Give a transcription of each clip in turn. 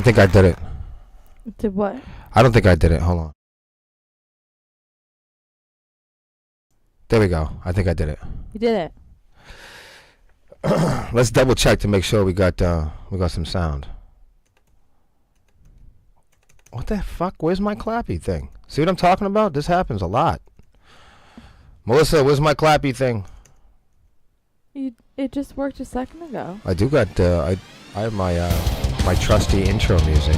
think I did it. Did what? I don't think I did it. Hold on. There we go. I think I did it. You did it. Let's double check to make sure we got some sound. What the fuck? Where's my clappy thing? See what I'm talking about? This happens a lot. Melissa, where's my clappy thing? It just worked a second ago. I do got I have my my trusty intro music.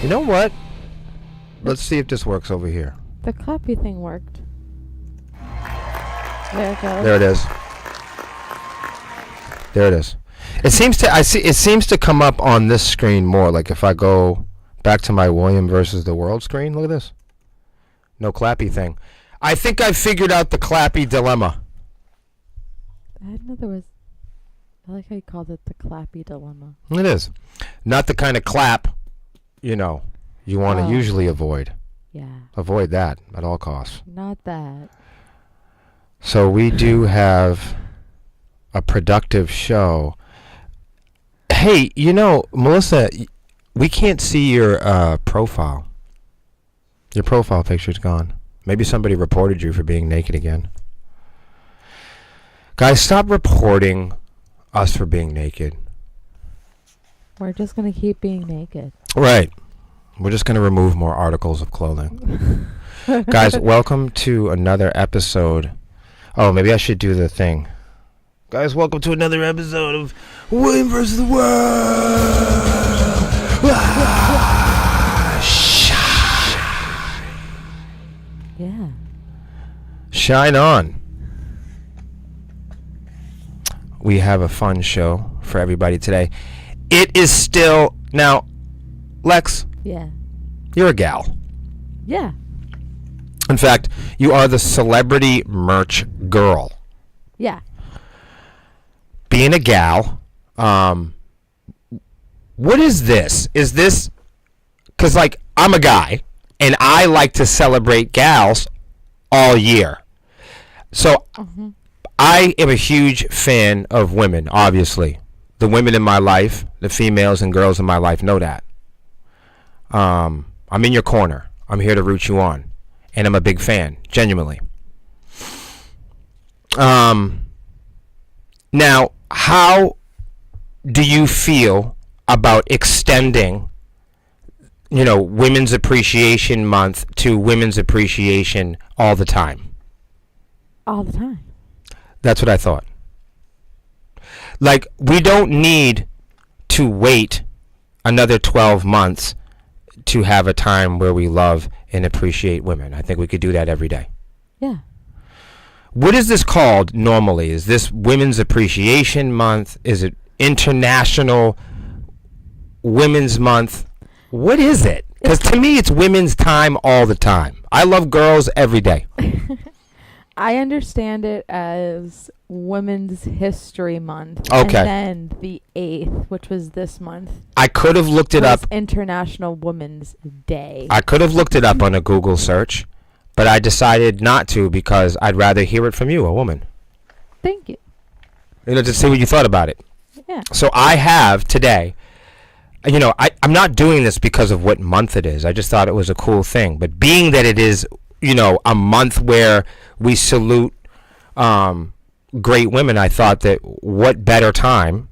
You know what? Let's see if this works over here. The clappy thing worked. There it goes. There it is. There it is. It seems to come up on this screen more. Like if I go back to my William versus the World screen, look at this. No clappy thing. I think I figured out the clappy dilemma. I didn't know there was. I like how you called it the clappy dilemma. It is. Not the kind of clap, you know, you want to usually avoid. Yeah. Avoid that at all costs. Not that. So we do have a productive show. Hey, you know, Melissa, we can't see your profile. Your profile picture's gone. Maybe somebody reported you for being naked again. Guys, stop reporting us for being naked. We're just going to keep being naked. Right. We're just going to remove more articles of clothing. Guys, welcome to another episode. Oh, maybe I should do the thing. Guys, welcome to another episode of William versus the World. Yeah. Shine on. We have a fun show for everybody today. It is still... Now, Lex, Yeah. you're a gal. Yeah. In fact, you are the celebrity merch girl. Yeah. Being a gal, what is this? Is this... Because, like, I'm a guy, and I like to celebrate gals all year. So... I am a huge fan of women, obviously. The women in my life, the females and girls in my life know that. I'm in your corner. I'm here to root you on. And I'm a big fan, genuinely. Now, how do you feel about extending, you know, Women's Appreciation Month to Women's Appreciation all the time? All the time. That's what I thought. Like, we don't need to wait another 12 months to have a time where we love and appreciate women. I think we could do that every day. Yeah. What is this called normally? Is this Women's Appreciation Month? Is it International Women's Month? What is it? Because to me, it's women's time all the time. I love girls every day. I understand it as Women's History Month. Okay. And then the 8th, which was this month, I could have looked it was up. International Women's Day. I could have looked it up on a Google search, but I decided not to because I'd rather hear it from you, a woman. Thank you. You know, to see what you thought about it. Yeah. So I have today, you know, I'm not doing this because of what month it is. I just thought it was a cool thing. But being that it is, you know, a month where we salute great women, I thought that what better time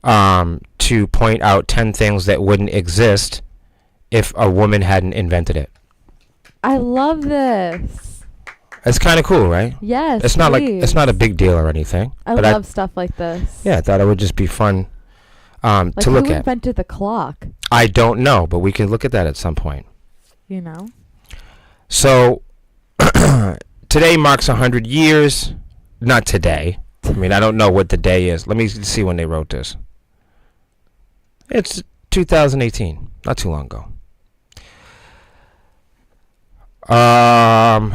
to point out 10 things that wouldn't exist if a woman hadn't invented it. I love this. It's kind of cool, right? Yes, It's not please. like it's not a big deal or anything. I but love stuff like this. Yeah, I thought it would just be fun Like to look who at. invented the clock? I don't know, but we can look at that at some point. You know? So today marks 100 years. Not today. I mean, I don't know what the day is. Let me see when they wrote this. It's 2018. Not too long ago. I'm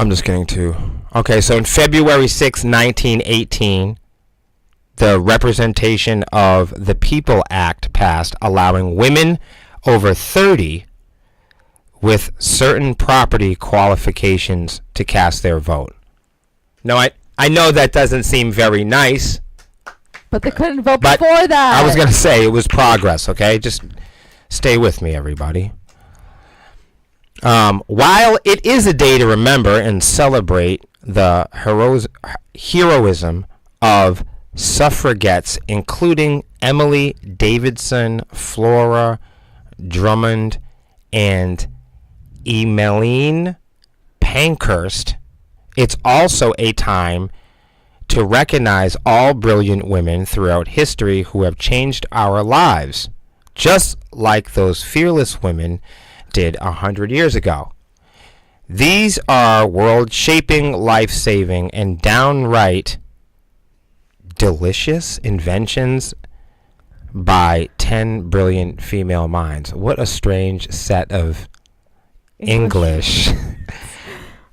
just getting to... Okay, so in February 6, 1918, the Representation of the People Act passed, allowing women over 30 with certain property qualifications to cast their vote. Now, I know that doesn't seem very nice, But they couldn't vote But before that. I was going to say it was progress, okay? Just stay with me, everybody. While it is a day to remember and celebrate the heroism of suffragettes, including Emily Davidson, Flora Drummond, and Emmeline Pankhurst, it's also a time to recognize all brilliant women throughout history who have changed our lives, just like those fearless women did 100 years ago. These are world-shaping, life-saving, and downright delicious inventions by 10 brilliant female minds. What a strange set of English.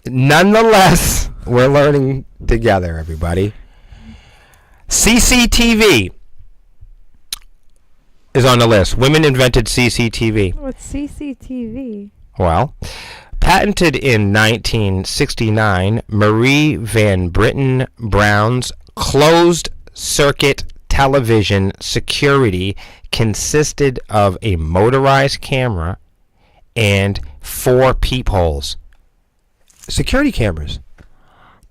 Nonetheless, we're learning together, everybody. CCTV is on the list. Women invented CCTV. What's CCTV? Well, patented in 1969, Marie Van Britten Brown's closed-circuit television security consisted of a motorized camera and 4 peepholes. Security cameras.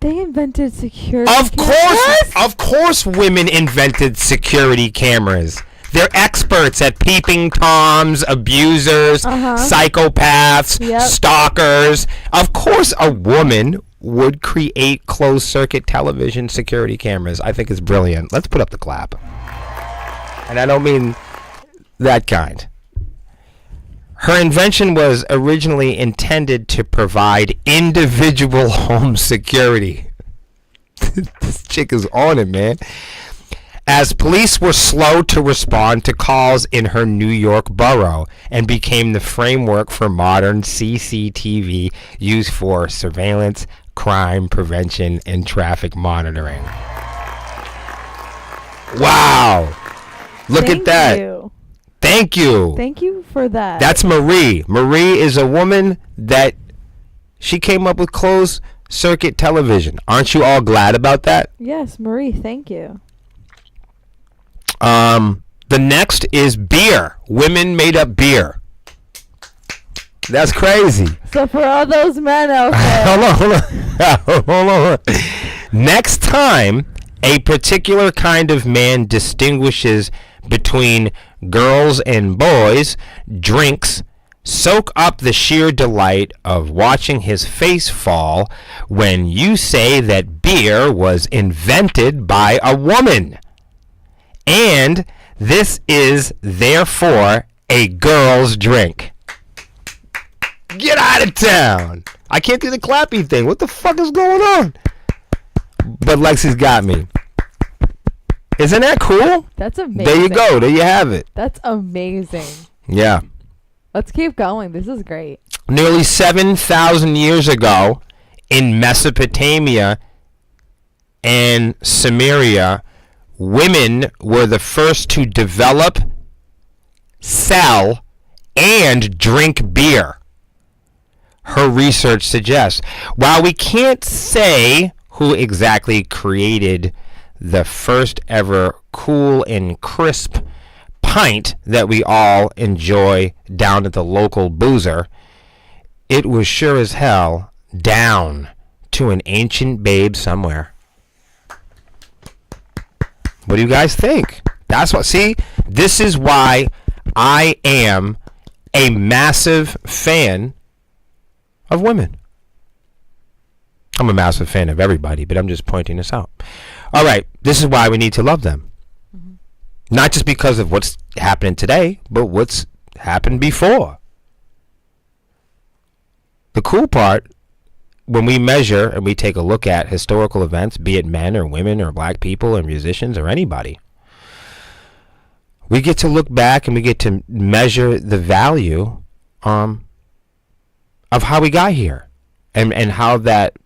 They invented security Of course women invented security cameras. They're experts at peeping toms, abusers, psychopaths, stalkers. Of course a woman would create closed-circuit television security cameras. I think it's brilliant. Let's put up the clap. And I don't mean that kind. Her invention was originally intended to provide individual home security. This chick is on it, man. As police were slow to respond to calls in her New York borough, and became the framework for modern CCTV used for surveillance, crime prevention, and traffic monitoring. Wow. Look at that. Thank you. Thank you for that. That's Marie. Marie is a woman that she came up with closed circuit television. Aren't you all glad about that? Yes, Marie, thank you. The next is beer. Women made up beer. That's crazy. So for all those men out there. Hold on. Next time a particular kind of man distinguishes between girls and boys, drinks, soak up the sheer delight of watching his face fall when you say that beer was invented by a woman. And this is therefore a girl's drink. Get out of town. I can't do the clappy thing. What the fuck is going on? But Lexi's got me. Isn't that cool? That's amazing. There you go. There you have it. That's amazing. Yeah. Let's keep going. This is great. Nearly 7,000 years ago in Mesopotamia and Samaria, women were the first to develop, sell, and drink beer. Her research suggests. While we can't say who exactly created the first ever cool and crisp pint that we all enjoy down at the local boozer, it was sure as hell down to an ancient babe somewhere. What do you guys think? That's what, see, this is why I am a massive fan of women. I'm a massive fan of everybody, but I'm just pointing this out. All right, this is why we need to love them. Mm-hmm. Not just because of what's happening today, but what's happened before. The cool part, when we measure and we take a look at historical events, be it men or women or black people or musicians or anybody, we get to look back and we get to measure the value of how we got here and how that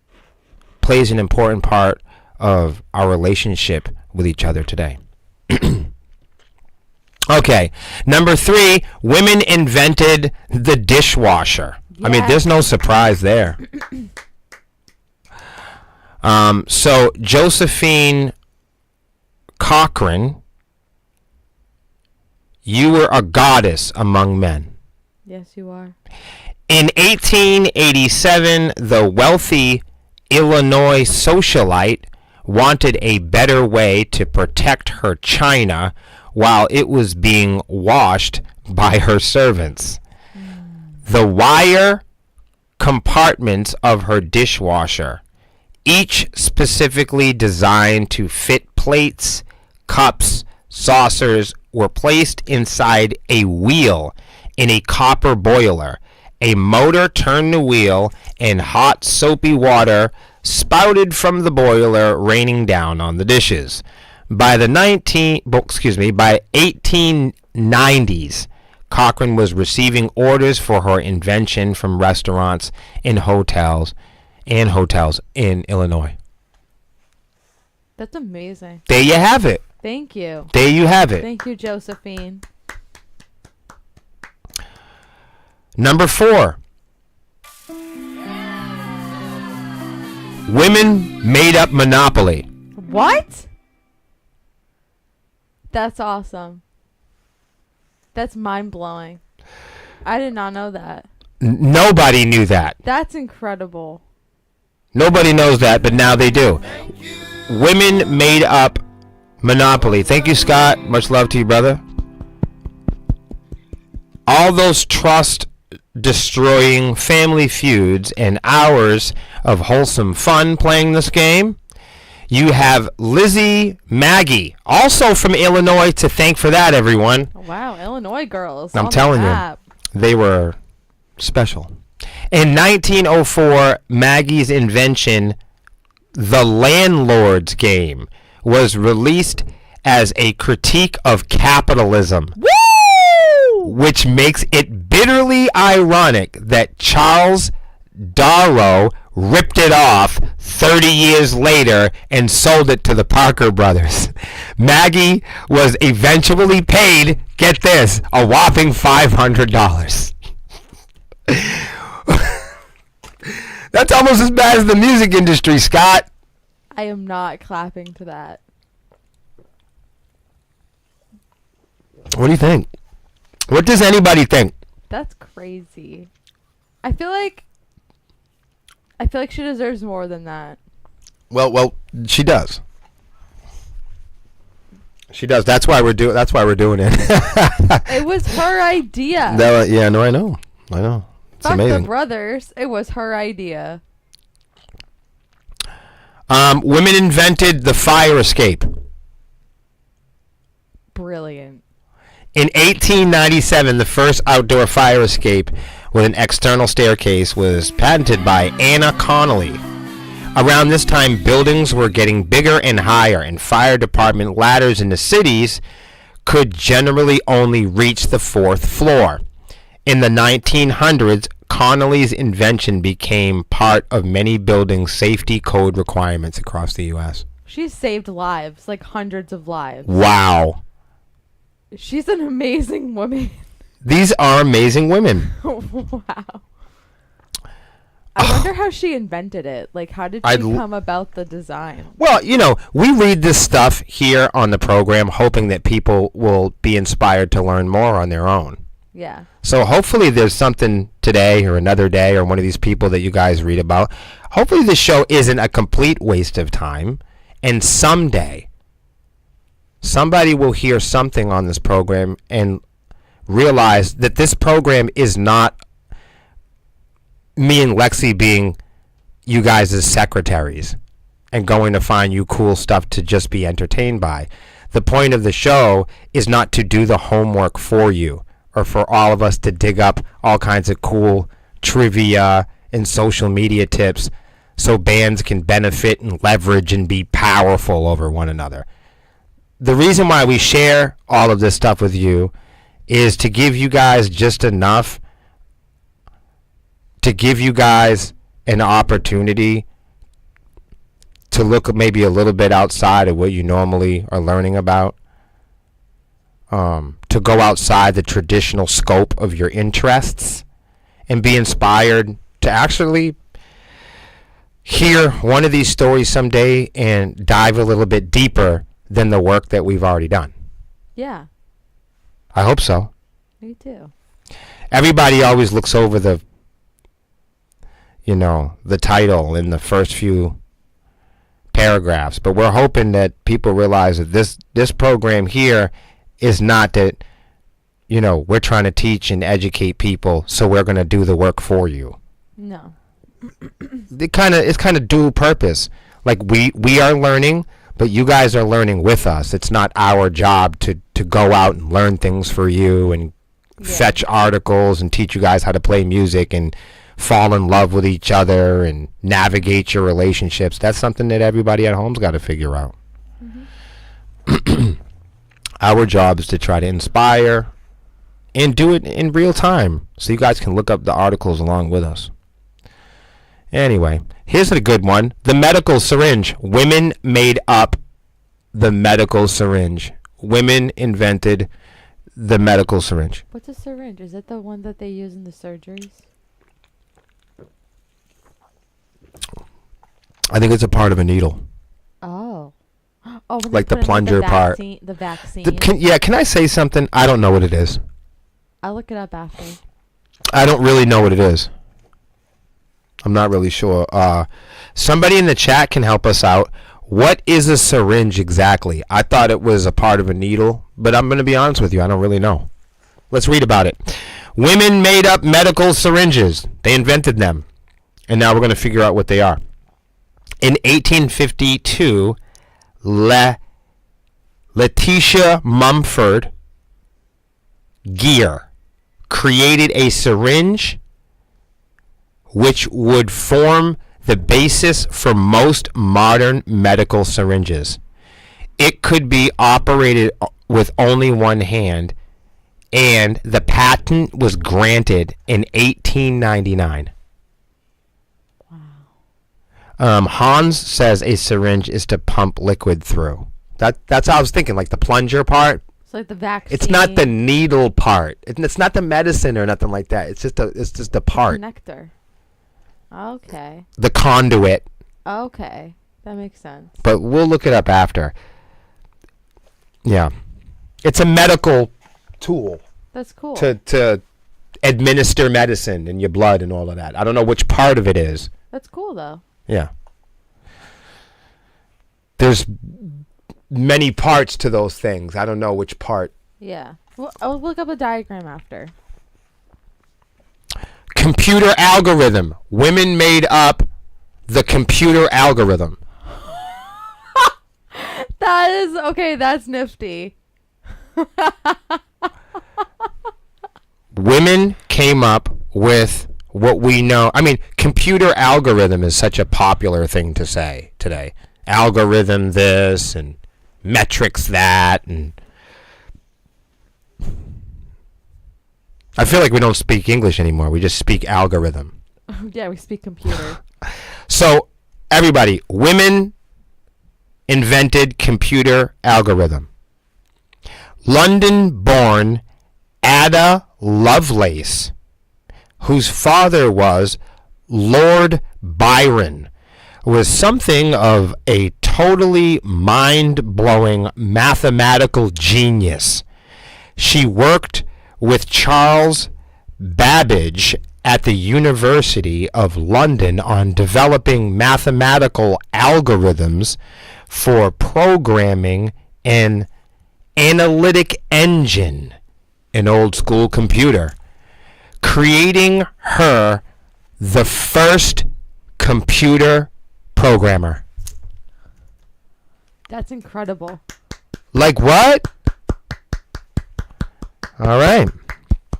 plays an important part of our relationship with each other today. Okay, number 3, women invented the dishwasher. Yeah. I mean, there's no surprise there. So Josephine Cochran, you were a goddess among men. Yes, you are. In 1887, the wealthy Illinois socialite wanted a better way to protect her china while it was being washed by her servants. The wire compartments of her dishwasher, each specifically designed to fit plates, cups, saucers, were placed inside a wheel in a copper boiler. A motor turned the wheel, and hot soapy water spouted from the boiler, raining down on the dishes. By the 1890s, Cochran was receiving orders for her invention from restaurants and hotels in Illinois. That's amazing. There you have it. Thank you. There you have it. Thank you, Josephine. Number 4. Women made up Monopoly. What? That's awesome. That's mind-blowing. I did not know that. Nobody knew that. That's incredible. Nobody knows that, but now they do. Women made up Monopoly. Thank you, Scott. Much love to you, brother. All those trust-destroying family feuds and hours of wholesome fun playing this game. You have Lizzie Maggie, also from Illinois, to thank for that, everyone. Wow, Illinois girls. I'm telling you, they were special. In 1904, Maggie's invention, The Landlord's Game, was released as a critique of capitalism. Woo! Which makes it bitterly ironic that Charles Darrow ripped it off 30 years later and sold it to the Parker brothers. Maggie was eventually paid, get this, a whopping $500. That's almost as bad as the music industry, Scott. I am not clapping to that. What do you think? What does anybody think? That's crazy. I feel like she deserves more than that. Well, she does. She does. That's why we're doing it. It was her idea. Yeah, no, I know. It's Fuck amazing. the brothers. It was her idea. Women invented the fire escape. Brilliant. In 1897, the first outdoor fire escape with an external staircase was patented by Anna Connolly. Around this time, buildings were getting bigger and higher, and fire department ladders in the cities could generally only reach the 4th floor. In the 1900s, Connolly's invention became part of many building safety code requirements across the U.S. She's saved lives, like hundreds of lives. Wow. She's an amazing woman. These are amazing women. Wow. I wonder how she invented it. Like, how did she come about the design? Well, we read this stuff here on the program hoping that people will be inspired to learn more on their own. Yeah. So hopefully there's something today or another day or one of these people that you guys read about. Hopefully this show isn't a complete waste of time. And someday, somebody will hear something on this program and realize that this program is not me and Lexi being you guys' secretaries and going to find you cool stuff to just be entertained by. The point of the show is not to do the homework for you or for all of us to dig up all kinds of cool trivia and social media tips so bands can benefit and leverage and be powerful over one another. The reason why we share all of this stuff with you is to give you guys just enough to give you guys an opportunity to look maybe a little bit outside of what you normally are learning about, to go outside the traditional scope of your interests and be inspired to actually hear one of these stories someday and dive a little bit deeper than the work that we've already done. Yeah. I hope so. Me too. Everybody always looks over the title in the first few paragraphs, but we're hoping that people realize that this program here is not that, we're trying to teach and educate people, so we're going to do the work for you. No. It's kind of dual purpose. Like we are learning, but you guys are learning with us. It's not our job to go out and learn things for you and fetch articles and teach you guys how to play music and fall in love with each other and navigate your relationships. That's something that everybody at home's got to figure out. Mm-hmm. Our job is to try to inspire and do it in real time so you guys can look up the articles along with us. Anyway, here's a good one. The medical syringe. Women made up the medical syringe. Women invented the medical syringe. What's a syringe? Is it the one that they use in the surgeries? I think it's a part of a needle. Oh. Oh, like the plunger part. The vaccine. Can I say something? I don't know what it is. I'll look it up after. I don't really know what it is. I'm not really sure. Somebody in the chat can help us out. What is a syringe exactly? I thought it was a part of a needle, but I'm going to be honest with you. I don't really know. Let's read about it. Women made up medical syringes. They invented them. And now we're going to figure out what they are. In 1852, Letitia Mumford Gear created a syringe which would form the basis for most modern medical syringes. It could be operated with only one hand, and the patent was granted in 1899. Wow. Hans says a syringe is to pump liquid through. That's how I was thinking, like the plunger part. It's like the vaccine. It's not the needle part. It's not the medicine or nothing like that. It's just a part. The connector. Okay. The conduit. Okay. That makes sense. But we'll look it up after. Yeah. It's a medical tool. That's cool. To administer medicine in your blood and all of that. I don't know which part of it is. That's cool, though. Yeah. There's many parts to those things. I don't know which part. Yeah. Well, I'll look up a diagram after. Computer algorithm. Women made up the computer algorithm. That is okay. That's nifty. Women came up with what we know. I mean, computer algorithm is such a popular thing to say today. Algorithm this and metrics that, and I feel like we don't speak English anymore. We just speak algorithm. Yeah, we speak computer. So, everybody, women invented computer algorithm. London-born Ada Lovelace, whose father was Lord Byron, was something of a totally mind-blowing mathematical genius. She worked with Charles Babbage at the University of London on developing mathematical algorithms for programming an analytic engine, an old school computer, creating her the first computer programmer. That's incredible. Like what? All right.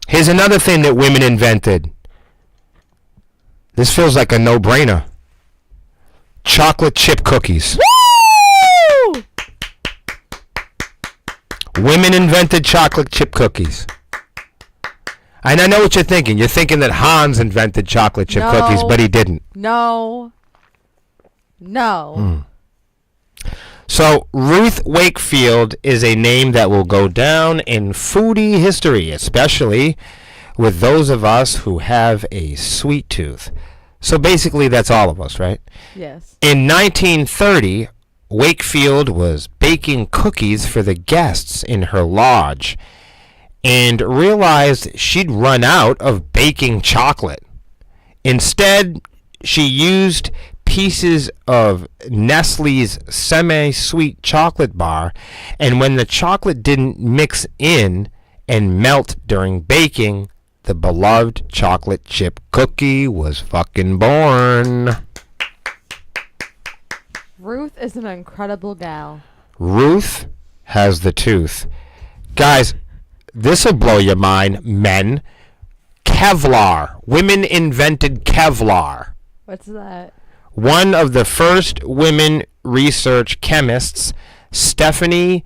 Here's another thing that women invented. This feels like a no-brainer. Chocolate chip cookies. Woo! Women invented chocolate chip cookies. And I know what you're thinking. You're thinking that Hans invented chocolate chip cookies, but he didn't. No. So Ruth Wakefield is a name that will go down in foodie history, especially with those of us who have a sweet tooth. So basically that's all of us, right? Yes. In 1930, Wakefield was baking cookies for the guests in her lodge and realized she'd run out of baking chocolate. Instead, she used pieces of Nestle's semi-sweet chocolate bar, and when the chocolate didn't mix in and melt during baking, the beloved chocolate chip cookie was fucking born. Ruth is an incredible gal. Ruth has the tooth. Guys, this'll blow your mind, men. Kevlar. Women invented Kevlar. What's that? One of the first women research chemists, Stephanie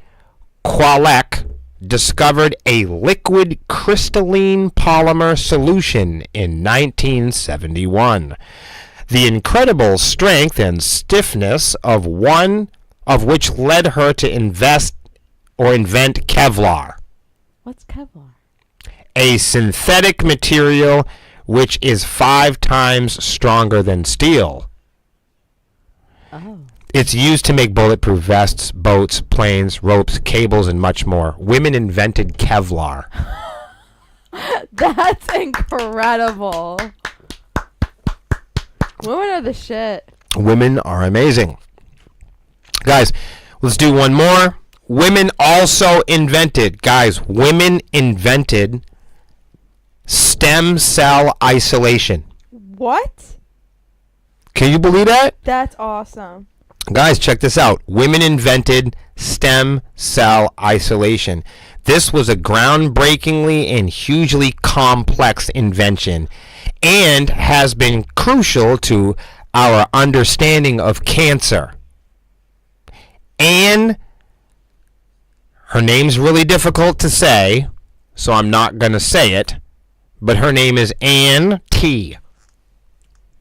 Kwolek, discovered a liquid crystalline polymer solution in 1971. The incredible strength and stiffness of which led her to invent Kevlar. What's Kevlar? A synthetic material which is 5 times stronger than steel. Oh. It's used to make bulletproof vests, boats, planes, ropes, cables, and much more. Women invented Kevlar. That's incredible. Women are the shit. Women are amazing. Guys, let's do one more. Women also invented, stem cell isolation. What? Can you believe that? That's awesome. Guys, check this out. Women invented stem cell isolation. This was a groundbreakingly and hugely complex invention and has been crucial to our understanding of cancer. Anne, her name's really difficult to say, so I'm not going to say it, but her name is Anne T.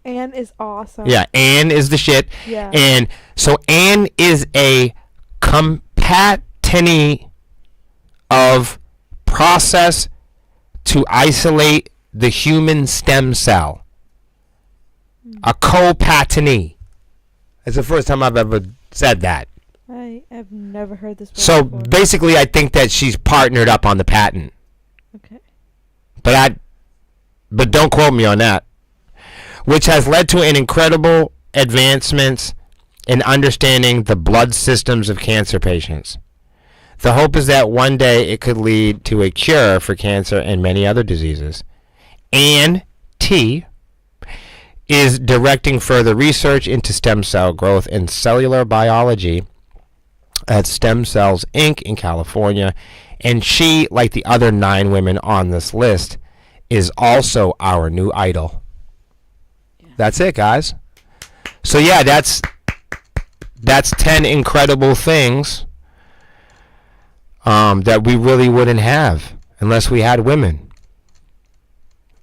Anne is awesome. Yeah, Anne is the shit. Yeah. And so Anne is a compatini of process to isolate the human stem cell. A co-patini. It's the first time I've ever said that. I have never heard this word So before. basically, I think that she's partnered up on the patent. Okay. But don't quote me on that. Which has led to an incredible advancements in understanding the blood systems of cancer patients. The hope is that one day it could lead to a cure for cancer and many other diseases. Anne T. is directing further research into stem cell growth and cellular biology at Stem Cells Inc. in California. And she, like the other 9 women on this list, is also our new idol. That's it, guys. So yeah, that's 10 incredible things that we really wouldn't have unless we had women.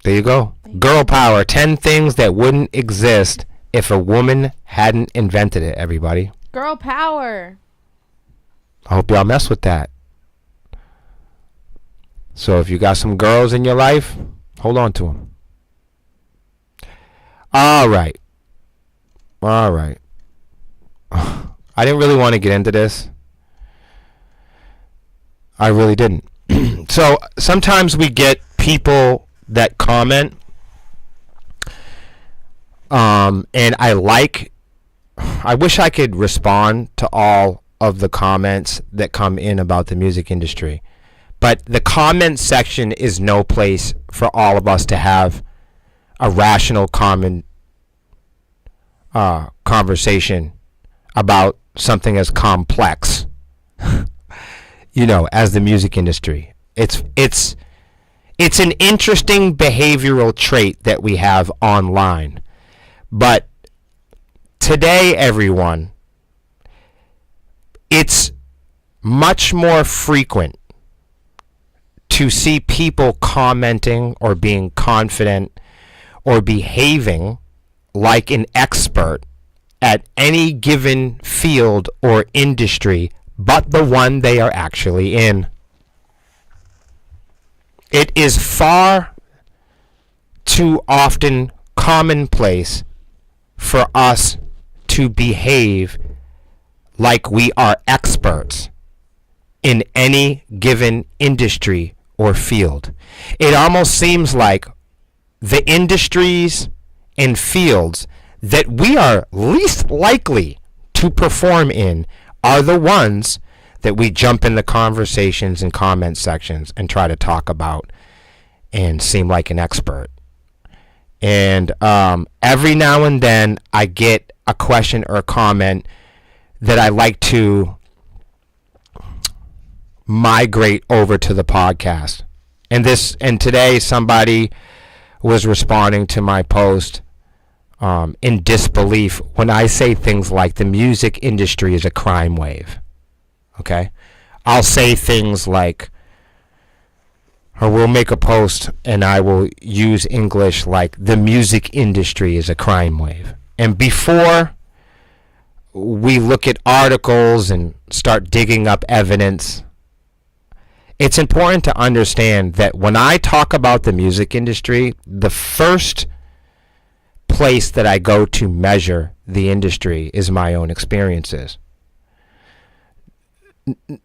There you go. Girl power. 10 things that wouldn't exist if a woman hadn't invented it, everybody. Girl power. I hope y'all mess with that. So if you got some girls in your life, hold on to them. All right. I didn't really want to get into this. I really didn't. So sometimes we get people that comment, and I wish I could respond to all of the comments that come in about the music industry, but the comment section is no place for all of us to have a rational, common conversation about something as complex, as the music industry. It's an interesting behavioral trait that we have online. But today, everyone, it's much more frequent to see people commenting or being confident or behaving like an expert at any given field or industry but the one they are actually in. It is far too often commonplace for us to behave like we are experts in any given industry or field. It almost seems like the industries and fields that we are least likely to perform in are the ones that we jump in the conversations and comment sections and try to talk about and seem like an expert. And every now and then I get a question or a comment that I like to migrate over to the podcast. And today somebody was responding to my post in disbelief when I say things like the music industry is a crime wave. Okay? I'll say things like, or we'll make a post and I will use English like the music industry is a crime wave. And before we look at articles and start digging up evidence, it's important to understand that when I talk about the music industry, the first place that I go to measure the industry is my own experiences.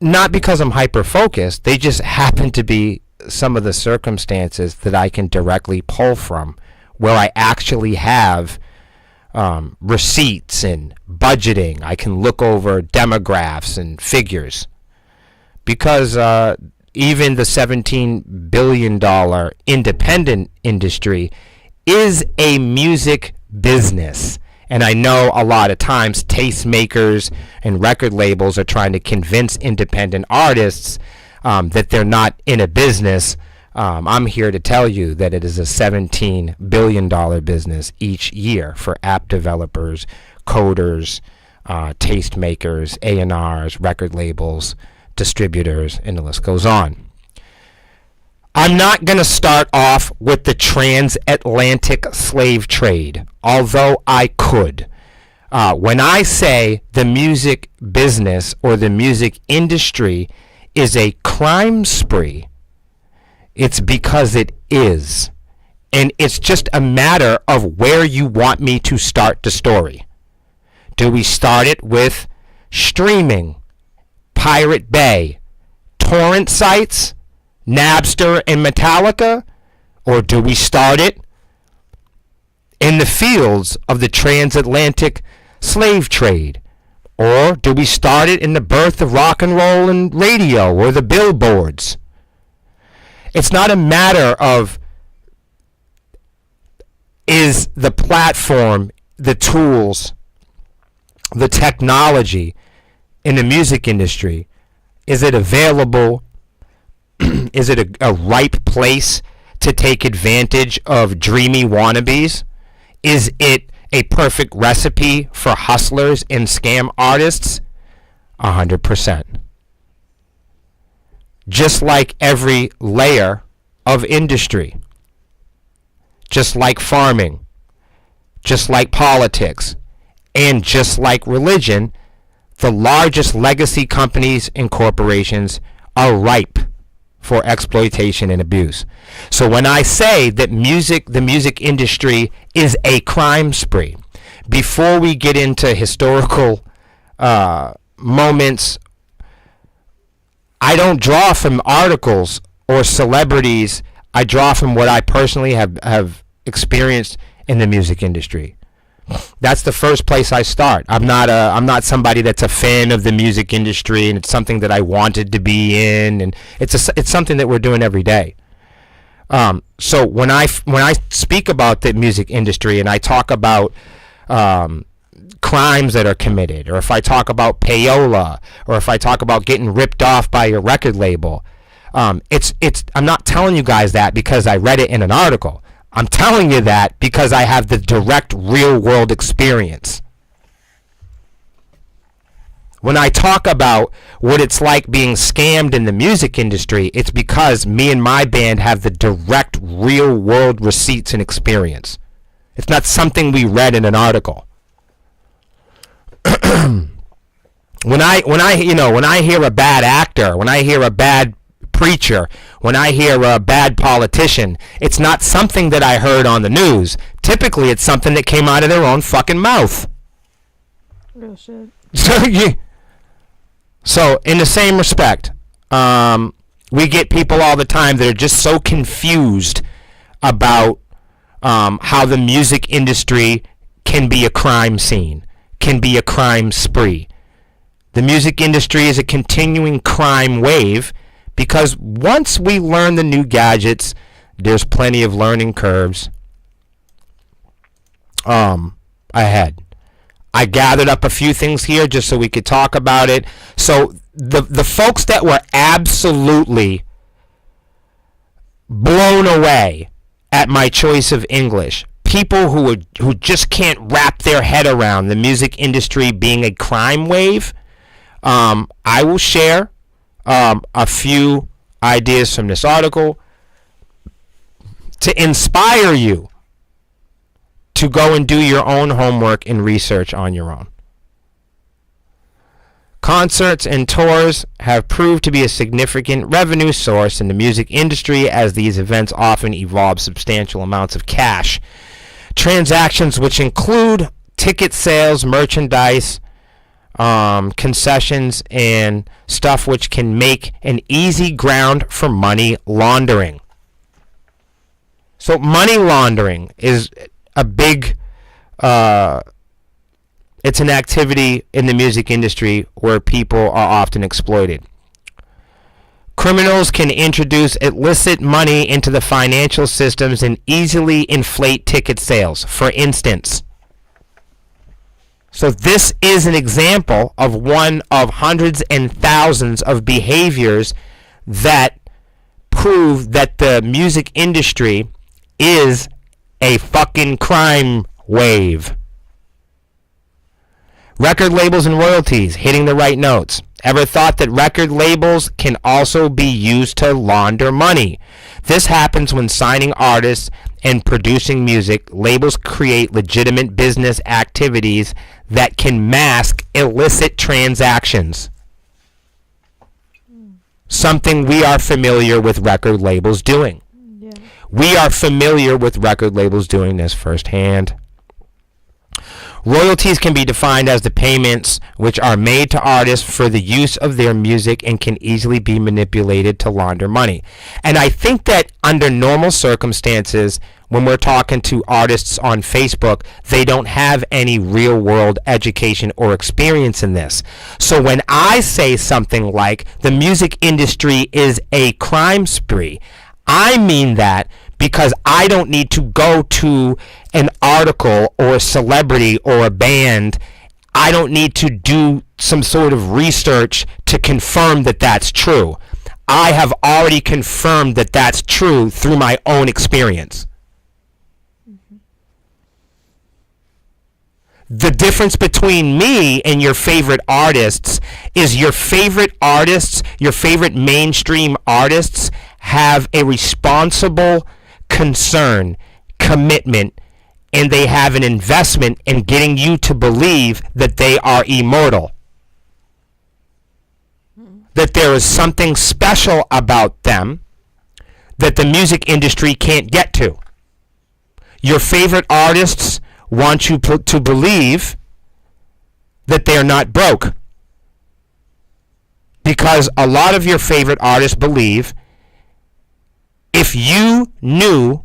Not because I'm hyper-focused, they just happen to be some of the circumstances that I can directly pull from, where I actually have receipts and budgeting. I can look over demographs and figures. Because even the $17 billion independent industry is a music business. And I know a lot of times tastemakers and record labels are trying to convince independent artists that they're not in a business. I'm here to tell you that it is a $17 billion business each year for app developers, coders, tastemakers, A&Rs, record labels, distributors, and the list goes on. I'm not going to start off with the transatlantic slave trade, although I could. When I say the music business or the music industry is a crime spree, it's because it is. And it's just a matter of where you want me to start the story. Do we start it with streaming, Pirate Bay, torrent sites, Napster and Metallica? Or do we start it in the fields of the transatlantic slave trade? Or do we start it in the birth of rock and roll and radio or the billboards? It's not a matter of is the platform, the tools, the technology in the music industry, is it available? Is it a ripe place to take advantage of dreamy wannabes? Is it a perfect recipe for hustlers and scam artists? 100%. Just like every layer of industry, just like farming, just like politics, and just like religion, the largest legacy companies and corporations are ripe for exploitation and abuse. So when I say that the music industry is a crime spree, before we get into historical moments, I don't draw from articles or celebrities. I draw from what I personally have experienced in the music industry. That's the first place I start. I'm not somebody that's a fan of the music industry, and it's something that I wanted to be in, and it's something that we're doing every day. So when I speak about the music industry and I talk about crimes that are committed, or if I talk about payola, or if I talk about getting ripped off by your record label, I'm not telling you guys that because I read it in an article. I'm telling you that because I have the direct real-world experience. When I talk about what it's like being scammed in the music industry, it's because me and my band have the direct real-world receipts and experience. It's not something we read in an article. When I hear a bad actor, when I hear a bad preacher, when I hear a bad politician, it's not something that I heard on the news. Typically, it's something that came out of their own fucking mouth. Real shit. So So, in the same respect, we get people all the time that are just so confused about how the music industry can be a crime scene, can be a crime spree. The music industry is a continuing crime wave because once we learn the new gadgets, there's plenty of learning curves ahead. I gathered up a few things here just so we could talk about it. So the folks that were absolutely blown away at my choice of English, people who just can't wrap their head around the music industry being a crime wave, I will share a few ideas from this article to inspire you to go and do your own homework and research on your own. Concerts and tours have proved to be a significant revenue source in the music industry as these events often involve substantial amounts of cash. Transactions which include ticket sales, merchandise, concessions, and stuff which can make an easy ground for money laundering. So money laundering is a big, it's an activity in the music industry where people are often exploited. Criminals can introduce illicit money into the financial systems and easily inflate ticket sales. For instance, so this is an example of one of hundreds and thousands of behaviors that prove that the music industry is a fucking crime wave. Record labels and royalties, hitting the right notes. Ever thought that record labels can also be used to launder money? This happens when signing artists and producing music. Labels create legitimate business activities that can mask illicit transactions. Something we are familiar with record labels doing. Yeah. We are familiar with record labels doing this firsthand. Royalties can be defined as the payments which are made to artists for the use of their music and can easily be manipulated to launder money. And I think that under normal circumstances, when we're talking to artists on Facebook, they don't have any real world education or experience in this. So when I say something like the music industry is a crime spree, I mean that because I don't need to go to an article or a celebrity or a band. I don't need to do some sort of research to confirm that that's true. I have already confirmed that that's true through my own experience. The difference between me and your favorite artists is your favorite artists, your favorite mainstream artists, have a responsible concern, commitment, and they have an investment in getting you to believe that they are immortal. That there is something special about them that the music industry can't get to. Your favorite artists want you to believe that they are not broke. Because a lot of your favorite artists believe if you knew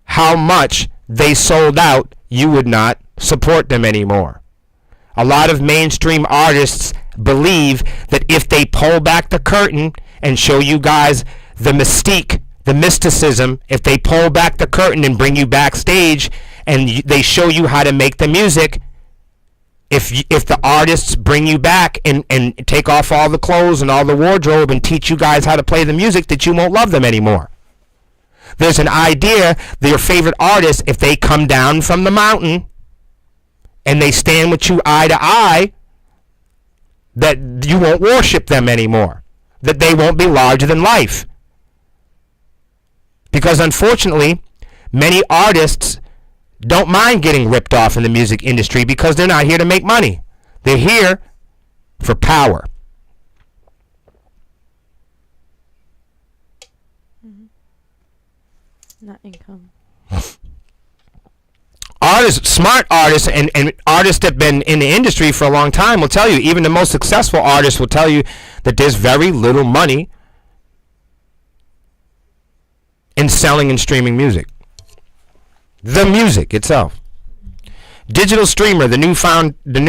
how much they sold out, you would not support them anymore. A lot of mainstream artists believe that if they pull back the curtain and show you guys the mystique, the mysticism, if they pull back the curtain and bring you backstage and they show you how to make the music, if the artists bring you back and take off all the clothes and all the wardrobe and teach you guys how to play the music, that you won't love them anymore. There's an idea that your favorite artists, if they come down from the mountain and they stand with you eye to eye, that you won't worship them anymore, that they won't be larger than life. Because unfortunately, many artists don't mind getting ripped off in the music industry because they're not here to make money. They're here for power. Not income. artists, smart artists, and artists that have been in the industry for a long time will tell you, even the most successful artists will tell you that there's very little money in selling and streaming music. The music itself. Digital streamer, the new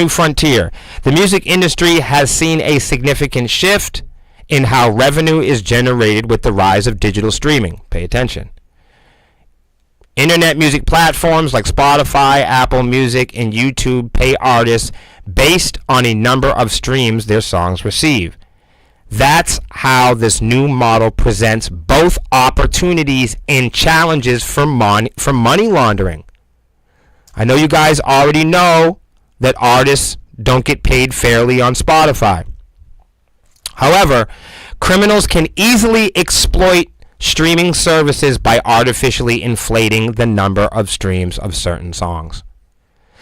frontier. The music industry has seen a significant shift in how revenue is generated with the rise of digital streaming. Pay attention. Internet music platforms like Spotify, Apple Music, and YouTube pay artists based on a number of streams their songs receive. That's how this new model presents both opportunities and challenges for money laundering. I know you guys already know that artists don't get paid fairly on Spotify. However, criminals can easily exploit streaming services by artificially inflating the number of streams of certain songs.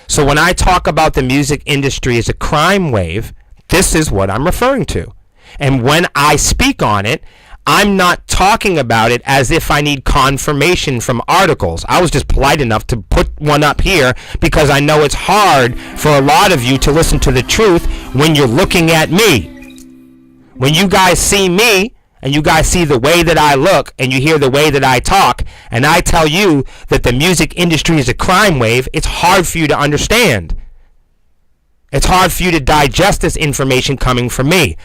So when I talk about the music industry as a crime wave, this is what I'm referring to. And when I speak on it, I'm not talking about it as if I need confirmation from articles. I was just polite enough to put one up here because I know it's hard for a lot of you to listen to the truth when you're looking at me. When you guys see me and you guys see the way that I look and you hear the way that I talk and I tell you that the music industry is a crime wave, it's hard for you to understand. It's hard for you to digest this information coming from me.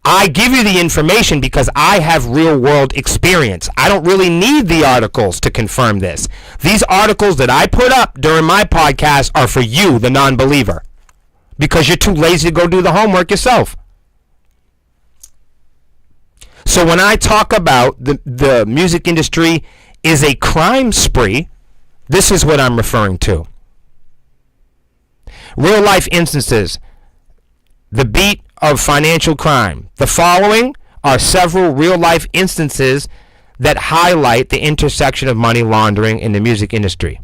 I give you the information because I have real world experience. I don't really need the articles to confirm this. These articles that I put up during my podcast are for you, the non-believer, because you're too lazy to go do the homework yourself. So when I talk about the music industry is a crime spree, this is what I'm referring to. Real life instances. The beat of financial crime. The following are several real-life instances that highlight the intersection of money laundering in the music industry.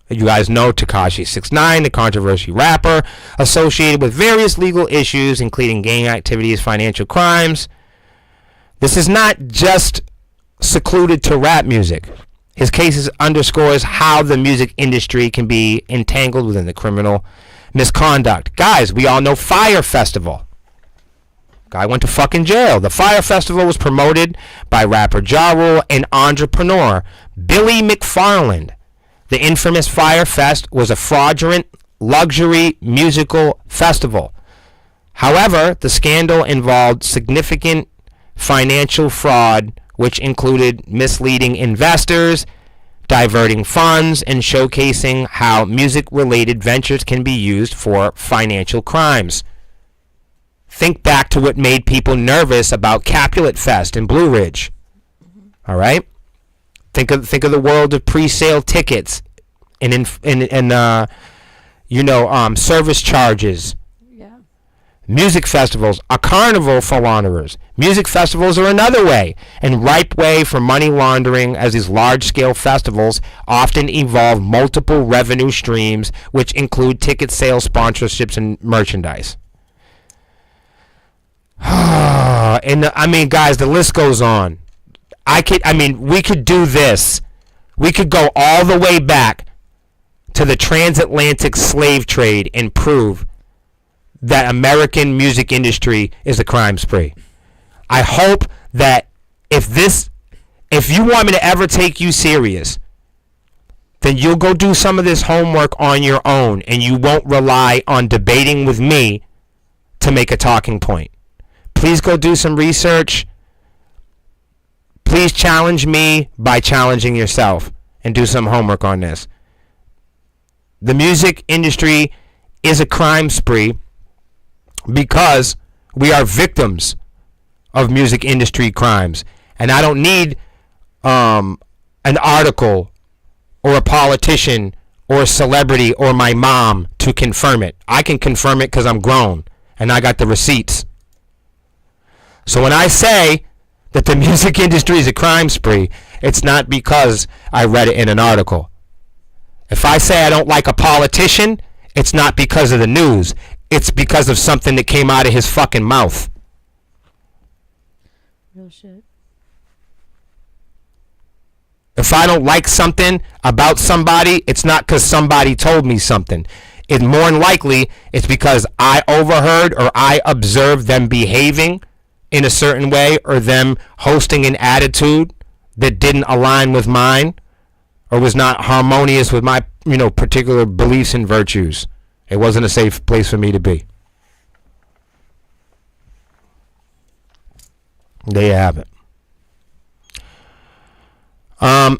You guys know Tekashi 6ix9ine, the controversial rapper, associated with various legal issues, including gang activities, financial crimes. This is not just secluded to rap music. His case underscores how the music industry can be entangled within the criminal misconduct. Guys, we all know Fyre Festival. Guy went to fucking jail. The Fyre Festival was promoted by rapper Ja Rule and entrepreneur Billy McFarland. The infamous Fyre Fest was a fraudulent luxury musical festival. However, the scandal involved significant financial fraud, which included misleading investors, diverting funds, and showcasing how music-related ventures can be used for financial crimes. Think back to what made people nervous about Capulet Fest in Blue Ridge. All right? Think of the world of pre-sale tickets and service charges. Yeah. Music festivals are carnival for launderers. Music festivals are another way and ripe way for money laundering, as these large-scale festivals often involve multiple revenue streams, which include ticket sales, sponsorships, and merchandise. Guys, the list goes on. We could do this. We could go all the way back to the transatlantic slave trade and prove that American music industry is a crime spree. I hope that if you want me to ever take you serious, then you'll go do some of this homework on your own and you won't rely on debating with me to make a talking point. Please go do some research. Please challenge me by challenging yourself and do some homework on this. The music industry is a crime spree because we are victims of music industry crimes. And I don't need an article or a politician or a celebrity or my mom to confirm it. I can confirm it because I'm grown and I got the receipts. So when I say that the music industry is a crime spree, it's not because I read it in an article. If I say I don't like a politician, it's not because of the news. It's because of something that came out of his fucking mouth. Real shit. If I don't like something about somebody, it's not because somebody told me something. It more than likely it's because I overheard or I observed them behaving in a certain way or them hosting an attitude that didn't align with mine or was not harmonious with my, particular beliefs and virtues. It wasn't a safe place for me to be. There you have it.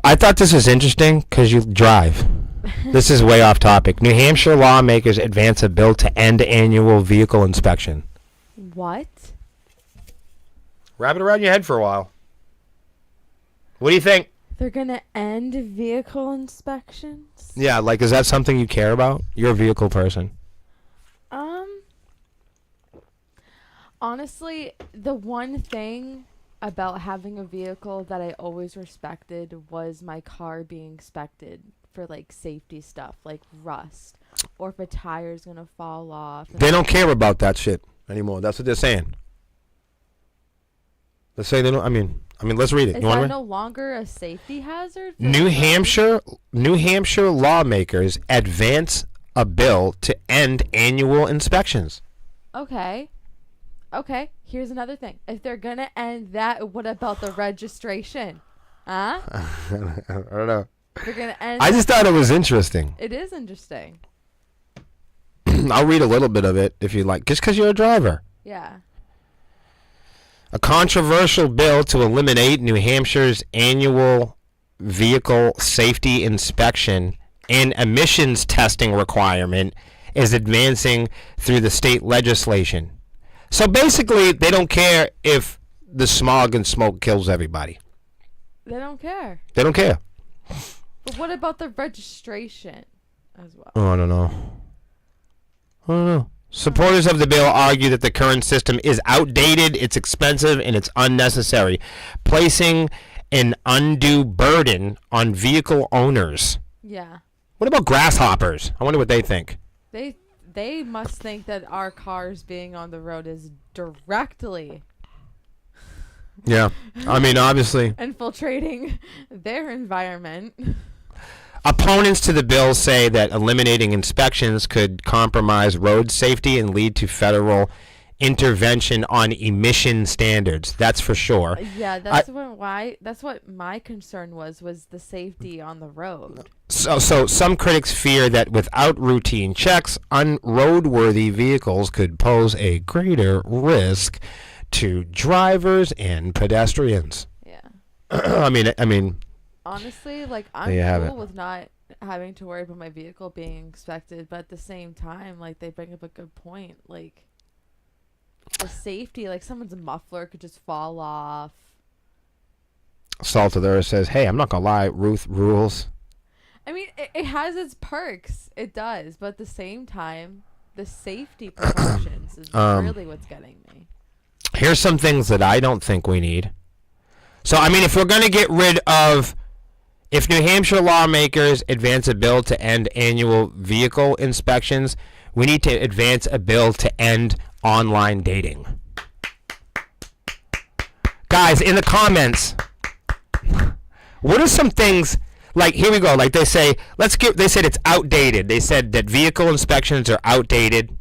I thought this was interesting because you drive. This is way off topic. New Hampshire lawmakers advance a bill to end annual vehicle inspection. What? Wrap it around your head for a while. What do you think? They're gonna end vehicle inspections? Yeah, is that something you care about? You're a vehicle person. Honestly, the one thing about having a vehicle that I always respected was my car being inspected for safety stuff, like rust, or if a tire's gonna fall off. They don't care about that shit anymore. That's what they're saying. Let's say they don't. I mean, let's read it. Is that no longer a safety hazard? New Hampshire lawmakers advance a bill to end annual inspections. Okay. Here's another thing. If they're gonna end that, what about the registration? Huh? I don't know. They're gonna end. I just thought it was interesting. It is interesting. I'll read a little bit of it if you like, just because you're a driver. Yeah. A controversial bill to eliminate New Hampshire's annual vehicle safety inspection and emissions testing requirement is advancing through the state legislation. So basically, they don't care if the smog and smoke kills everybody. They don't care. They don't care. But what about the registration as well? Oh, I don't know. Supporters of the bill argue that the current system is outdated, it's expensive, and it's unnecessary, placing an undue burden on vehicle owners. Yeah. What about grasshoppers? I wonder what they think. They must think that our cars being on the road is directly Yeah. I mean, obviously. infiltrating their environment. Opponents to the bill say that eliminating inspections could compromise road safety and lead to federal intervention on emission standards. That's for sure. Yeah, that's what my concern was the safety on the road. So some critics fear that without routine checks, unroadworthy vehicles could pose a greater risk to drivers and pedestrians. Yeah. I mean. Honestly, I'm cool with not having to worry about my vehicle being inspected, but at the same time, they bring up a good point. The safety, someone's muffler could just fall off. Salt of the Earth says, hey, I'm not going to lie, Ruth rules. I mean, it has its perks. It does. But at the same time, the safety precautions is really what's getting me. Here's some things that I don't think we need. So, I mean, if we're going to get rid of... If New Hampshire lawmakers advance a bill to end annual vehicle inspections, we need to advance a bill to end online dating. Guys, in the comments, what are some things, here we go, they say, they said it's outdated. They said that vehicle inspections are outdated.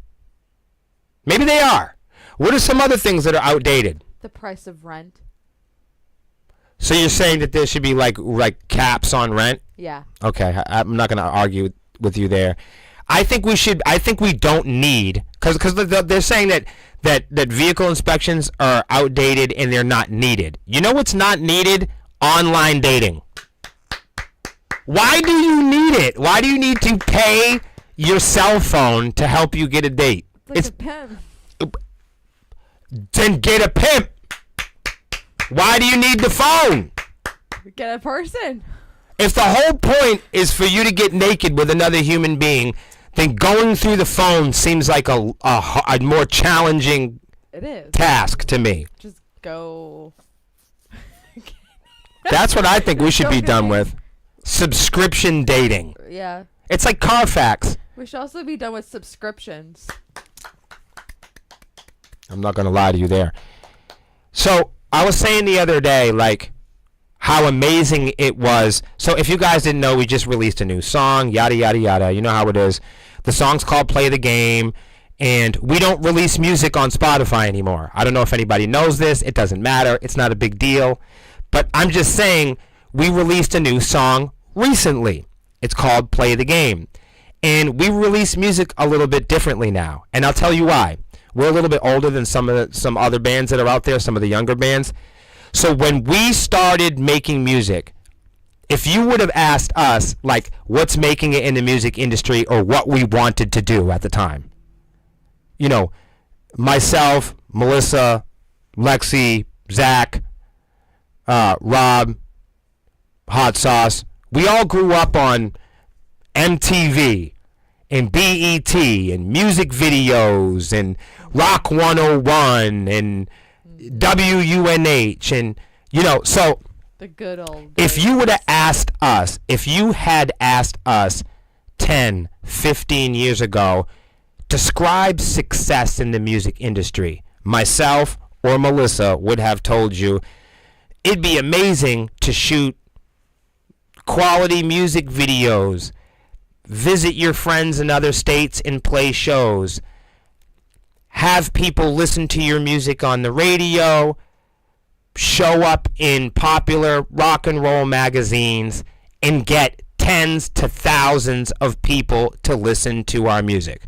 Maybe they are. What are some other things that are outdated? The price of rent. So you're saying that there should be like caps on rent? Yeah. Okay, I'm not going to argue with you there. I think we don't need, because they're saying that vehicle inspections are outdated and they're not needed. You know what's not needed? Online dating. Why do you need it? Why do you need to pay your cell phone to help you get a date? It's a pimp. Then get a pimp. Why do you need the phone? Get a person. If the whole point is for you to get naked with another human being, then going through the phone seems like a more challenging task to me. Just go. That's what I think we should be done with. Subscription dating. Yeah. It's like Carfax. We should also be done with subscriptions. I'm not going to lie to you there. So I was saying the other day, how amazing it was. So if you guys didn't know, we just released a new song, yada, yada, yada. You know how it is. The song's called Play the Game, and we don't release music on Spotify anymore. I don't know if anybody knows this. It doesn't matter. It's not a big deal. But I'm just saying, we released a new song recently. It's called Play the Game. And we release music a little bit differently now. And I'll tell you why. We're a little bit older than some other bands that are out there, some of the younger bands. So when we started making music, if you would have asked us, like, what's making it in the music industry or what we wanted to do at the time, you know, myself, Melissa, Lexi, Zach, Rob, Hot Sauce, we all grew up on MTV and BET and music videos and Rock 101 and WUNH and, you know, so the good old days. If you would have asked us, if you had asked us 10, 15 years ago, describe success in the music industry, myself or Melissa would have told you it'd be amazing to shoot quality music videos, visit your friends in other states and play shows, have people listen to your music on the radio, show up in popular rock and roll magazines, and get tens to thousands of people to listen to our music.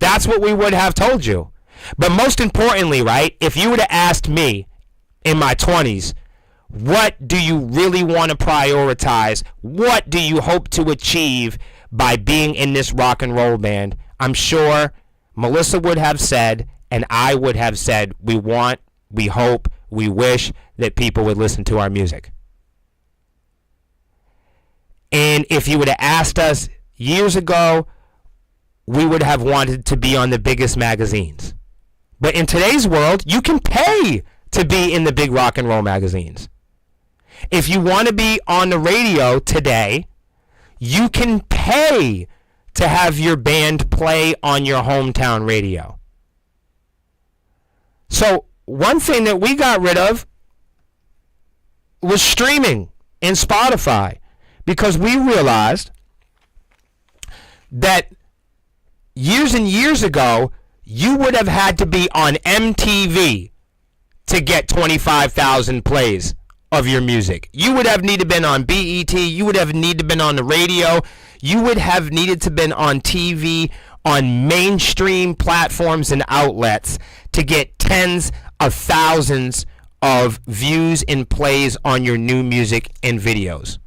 That's what we would have told you. But most importantly, right, if you would have asked me in my 20s, what do you really want to prioritize? What do you hope to achieve by being in this rock and roll band? I'm sure Melissa would have said, and I would have said, we want, we hope, we wish that people would listen to our music. And if you would have asked us years ago, we would have wanted to be on the biggest magazines. But in today's world, you can pay to be in the big rock and roll magazines. If you want to be on the radio today, you can pay to have your band play on your hometown radio. So one thing that we got rid of was streaming and Spotify, because we realized that years and years ago, you would have had to be on MTV to get 25,000 plays of your music. You would have needed to been on BET. You would have needed to been on the radio. You would have needed to been on TV, on mainstream platforms and outlets to get tens of thousands of views and plays on your new music and videos.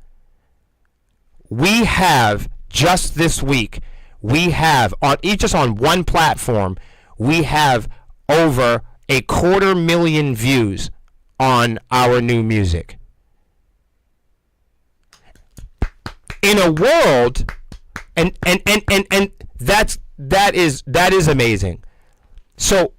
We have, just this week, we have, just on one platform, we have over 250,000 views on our new music. In a world, and that is amazing. So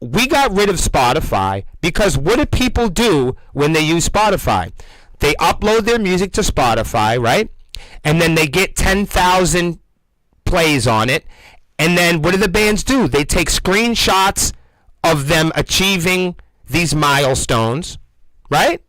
we got rid of Spotify because what do people do when they use Spotify? They upload their music to Spotify, right? And then they get 10,000 plays on it. And then what do the bands do? They take screenshots of them achieving these milestones, right?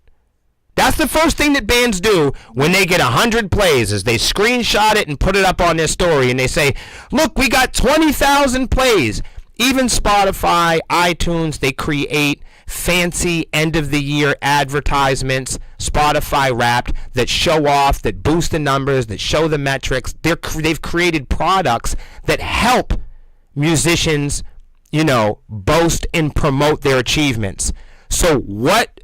That's the first thing that bands do when they get 100 plays, is they screenshot it and put it up on their story, and they say, look, we got 20,000 plays. Even Spotify, iTunes, they create fancy end-of-the-year advertisements, Spotify Wrapped, that show off, that boost the numbers, that show the metrics. They've created products that help musicians, you know, boast and promote their achievements. So what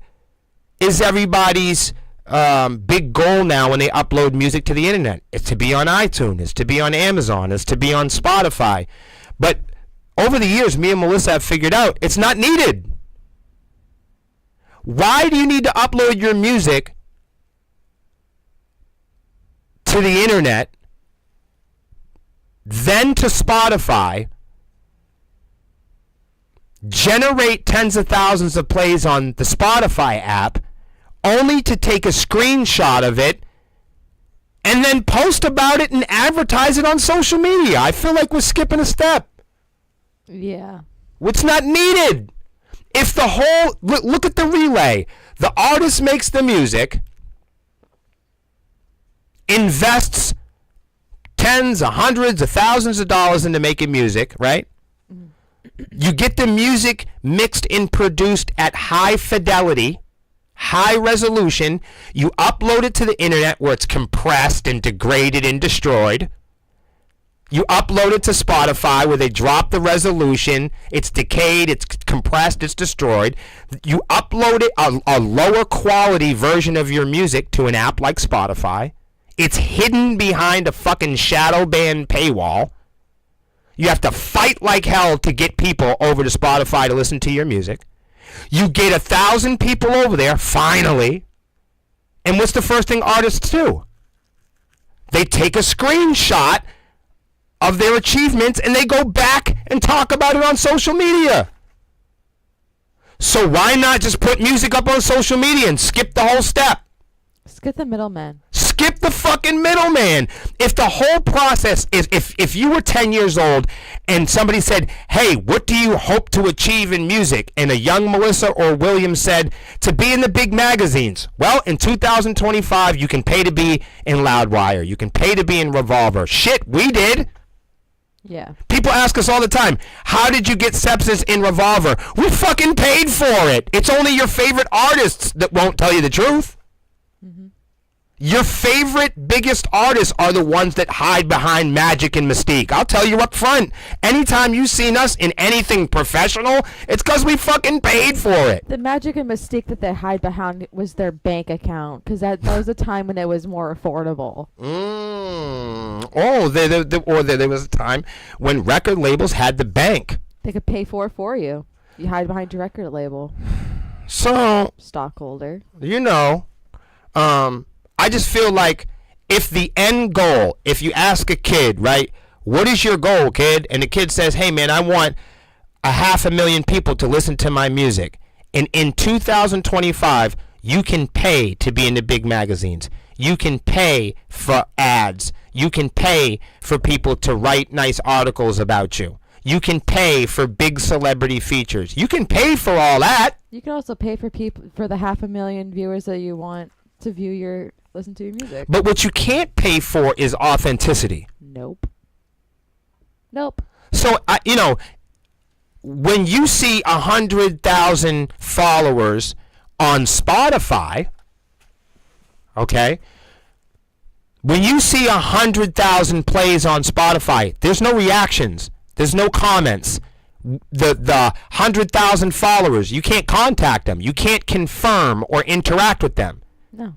is everybody's big goal now when they upload music to the internet? It's to be on iTunes, it's to be on Amazon, it's to be on Spotify. But over the years, me and Melissa have figured out it's not needed. Why do you need to upload your music to the internet, then to Spotify, generate tens of thousands of plays on the Spotify app, only to take a screenshot of it and then post about it and advertise it on social media? I feel like we're skipping a step. Yeah. It's not needed. If the whole, look at the relay. The artist makes the music, invests tens of hundreds of thousands of dollars into making music, right? You get the music mixed and produced at high fidelity, high resolution. You upload it to the internet where it's compressed and degraded and destroyed. You upload it to Spotify where they drop the resolution. It's decayed, it's compressed, it's destroyed. You upload it, a lower quality version of your music to an app like Spotify. It's hidden behind a fucking shadow banned paywall. You have to fight like hell to get people over to Spotify to listen to your music. You get 1,000 people over there, finally. And what's the first thing artists do? They take a screenshot of their achievements and they go back and talk about it on social media. So why not just put music up on social media and skip the whole step? Skip the middleman. Skip the fucking middleman. If the whole process is, if you were 10 years old and somebody said, hey, what do you hope to achieve in music? And a young Melissa or William said, to be in the big magazines. Well, in 2025, you can pay to be in Loudwire. You can pay to be in Revolver. Shit, we did. Yeah. People ask us all the time, how did you get Sepsis in Revolver? We fucking paid for it. It's only your favorite artists that won't tell you the truth. Mm-hmm. Your favorite, biggest artists are the ones that hide behind magic and mystique. I'll tell you up front, anytime you've seen us in anything professional, it's because we fucking paid for it. The magic and mystique that they hide behind was their bank account, because that was a time when it was more affordable. Oh, there was a time when record labels had the bank. They could pay for it for you. You hide behind your record label. So, stockholder. You know, I just feel like if the end goal, if you ask a kid, right, what is your goal, kid? And the kid says, hey, man, I want 500,000 people to listen to my music. And in 2025, you can pay to be in the big magazines. You can pay for ads. You can pay for people to write nice articles about you. You can pay for big celebrity features. You can pay for all that. You can also pay for people, for the 500,000 viewers that you want to listen to your music. But what you can't pay for is authenticity. Nope. So, when you see 100,000 followers on Spotify, okay, when you see 100,000 plays on Spotify, there's no reactions. There's no comments. The 100,000 followers, you can't contact them. You can't confirm or interact with them. No.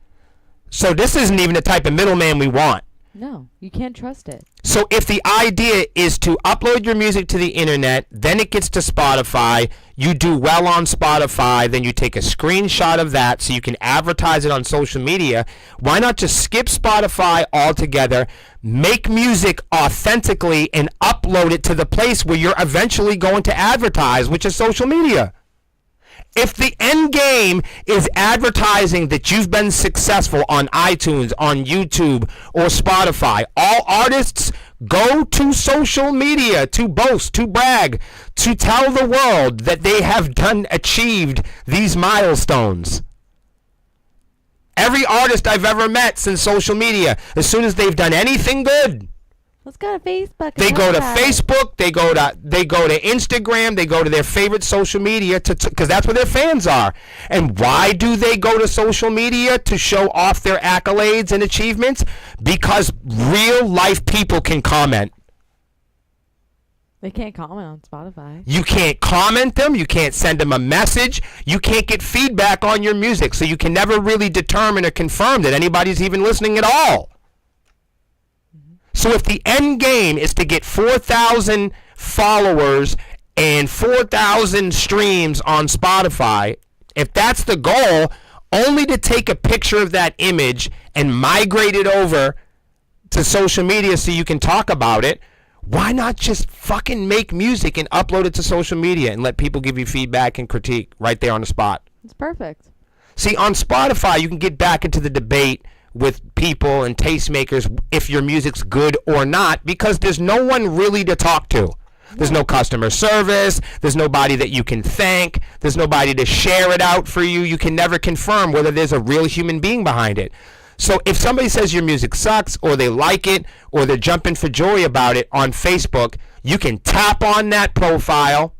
So this isn't even the type of middleman we want. No, you can't trust it. So if the idea is to upload your music to the internet, then it gets to Spotify, you do well on Spotify, then you take a screenshot of that so you can advertise it on social media, why not just skip Spotify altogether, make music authentically, and upload it to the place where you're eventually going to advertise, which is social media? If the end game is advertising that you've been successful on iTunes, on YouTube, or Spotify, all artists go to social media to boast, to brag, to tell the world that they have achieved these milestones. Every artist I've ever met since social media, as soon as they've done anything good, let's go to Facebook. They go to Facebook. They go to Instagram. They go to their favorite social media because that's where their fans are. And why do they go to social media to show off their accolades and achievements? Because real life people can comment. They can't comment on Spotify. You can't comment them. You can't send them a message. You can't get feedback on your music, so you can never really determine or confirm that anybody's even listening at all. So if the end game is to get 4,000 followers and 4,000 streams on Spotify, if that's the goal, only to take a picture of that image and migrate it over to social media so you can talk about it, why not just fucking make music and upload it to social media and let people give you feedback and critique right there on the spot? It's perfect. See, on Spotify, you can get back into the debate with people and tastemakers if your music's good or not, because there's no one really to talk to. There's no customer service. There's nobody that you can thank. There's nobody to share it out for you. You can never confirm whether there's a real human being behind it. So if somebody says your music sucks, or they like it, or they're jumping for joy about it on Facebook, you can tap on that profile.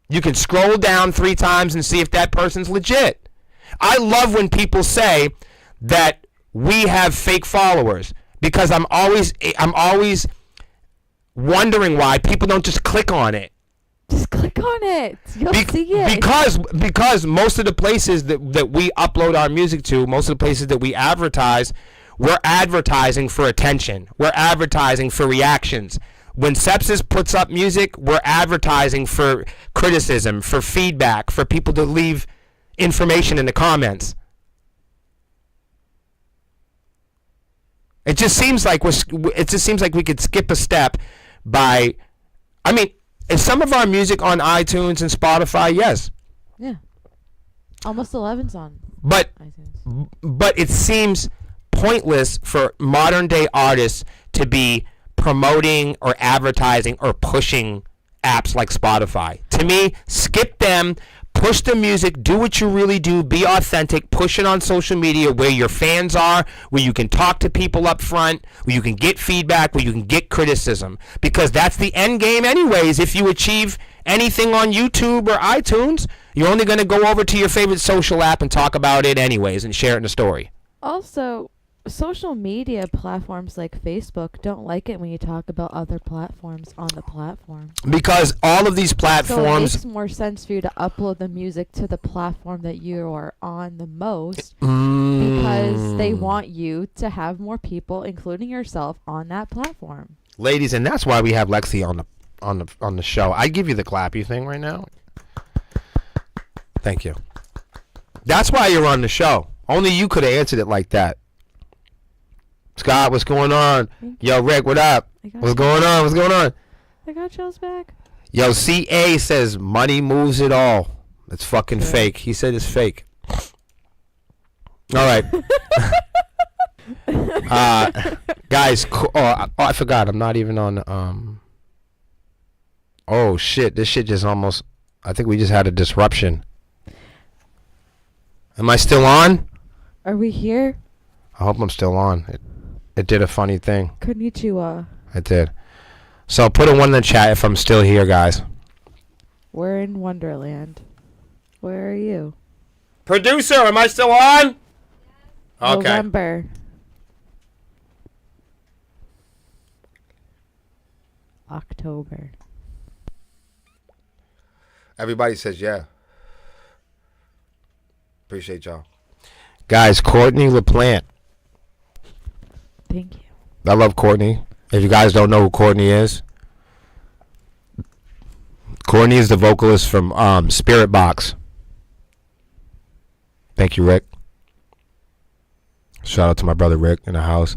You can scroll down 3 times and see if that person's legit. I love when people say that we have fake followers, because I'm always wondering why people don't just click on it. Just click on it. You'll see it. Because most of the places that we upload our music to, most of the places that we advertise, we're advertising for attention. We're advertising for reactions. When Sepsis puts up music, we're advertising for criticism, for feedback, for people to leave information in the comments. It just seems like we could skip a step by, I mean, is some of our music on iTunes and Spotify? Yes. Yeah. Almost 11's on But iTunes. But it seems pointless for modern day artists to be promoting or advertising or pushing apps like Spotify. To me, skip them. Push the music, do what you really do, be authentic, push it on social media where your fans are, where you can talk to people up front, where you can get feedback, where you can get criticism. Because that's the end game anyways. If you achieve anything on YouTube or iTunes, you're only going to go over to your favorite social app and talk about it anyways and share it in a story. Also, social media platforms like Facebook don't like it when you talk about other platforms on the platform. Because all of these platforms... So it makes more sense for you to upload the music to the platform that you are on the most, because they want you to have more people, including yourself, on that platform. Ladies, and that's why we have Lexi on the show. I give you the clappy thing right now. Thank you. That's why you're on the show. Only you could have answered it like that. Scott, what's going on? Yo, Rick, what up? What's going on? What's going on? I got y'all's back. Yo, CA says money moves it all. It's fucking fake. He said it's fake. All right. Guys, I forgot. I'm not even on. Oh, shit. This shit just almost. I think we just had a disruption. Am I still on? Are we here? I hope I'm still on. It did a funny thing. Konnichiwa. It did. So put a 1 in the chat if I'm still here, guys. We're in Wonderland. Where are you? Producer, am I still on? Okay. November. October. Everybody says yeah. Appreciate y'all. Guys, Courtney LaPlante. Thank you. I love Courtney. If you guys don't know who Courtney is, Courtney is the vocalist from Spirit Box. Thank you, Rick. Shout out to my brother Rick in the house.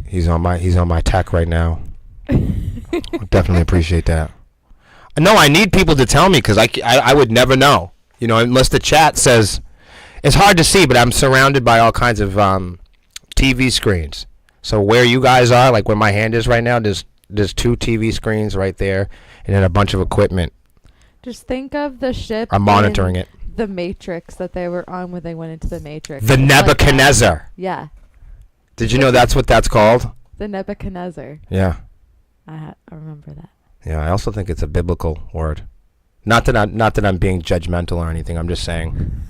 He's on my tech right now. Definitely appreciate that. No, I need people to tell me, because I would never know. You know, unless the chat says. It's hard to see, but I'm surrounded by all kinds of TV screens. So where you guys are, like where my hand is right now, there's 2 TV screens right there, and then a bunch of equipment. Just think of the ship. I'm monitoring it. The Matrix that they were on when they went into the Matrix. The Nebuchadnezzar. Like yeah. Did you know that's what that's called? The Nebuchadnezzar. Yeah. I remember that. Yeah, I also think it's a biblical word. Not that I'm being judgmental or anything. I'm just saying.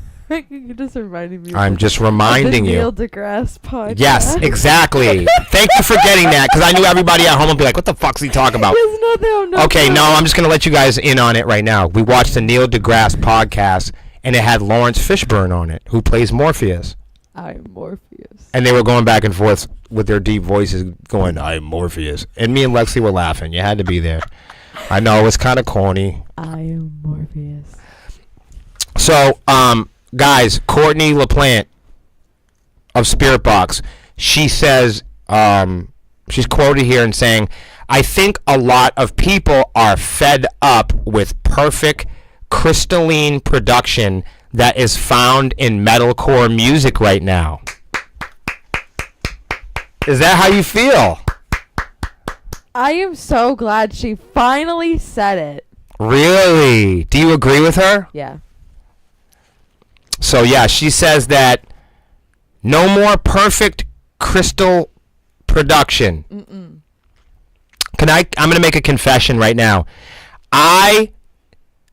You just reminded me. I'm just reminding you. Neil deGrasse podcast. Yes, exactly. Thank you for getting that, because I knew everybody at home would be like, "What the fuck's he talking about?" Okay, no, I'm just gonna let you guys in on it right now. We watched the Neil deGrasse podcast, and it had Lawrence Fishburne on it, who plays Morpheus. I'm Morpheus. And they were going back and forth with their deep voices, going, "I'm Morpheus," and me and Lexi were laughing. You had to be there. I know, it's kind of corny. I am Morpheus. So, guys, Courtney LaPlante of Spirit Box, she says, she's quoted here in saying, "I think a lot of people are fed up with perfect, crystalline production that is found in metalcore music right now." Is that how you feel? I am so glad she finally said it. Really? Do you agree with her? Yeah. So yeah, she says that no more perfect crystal production. I'm going to make a confession right now. I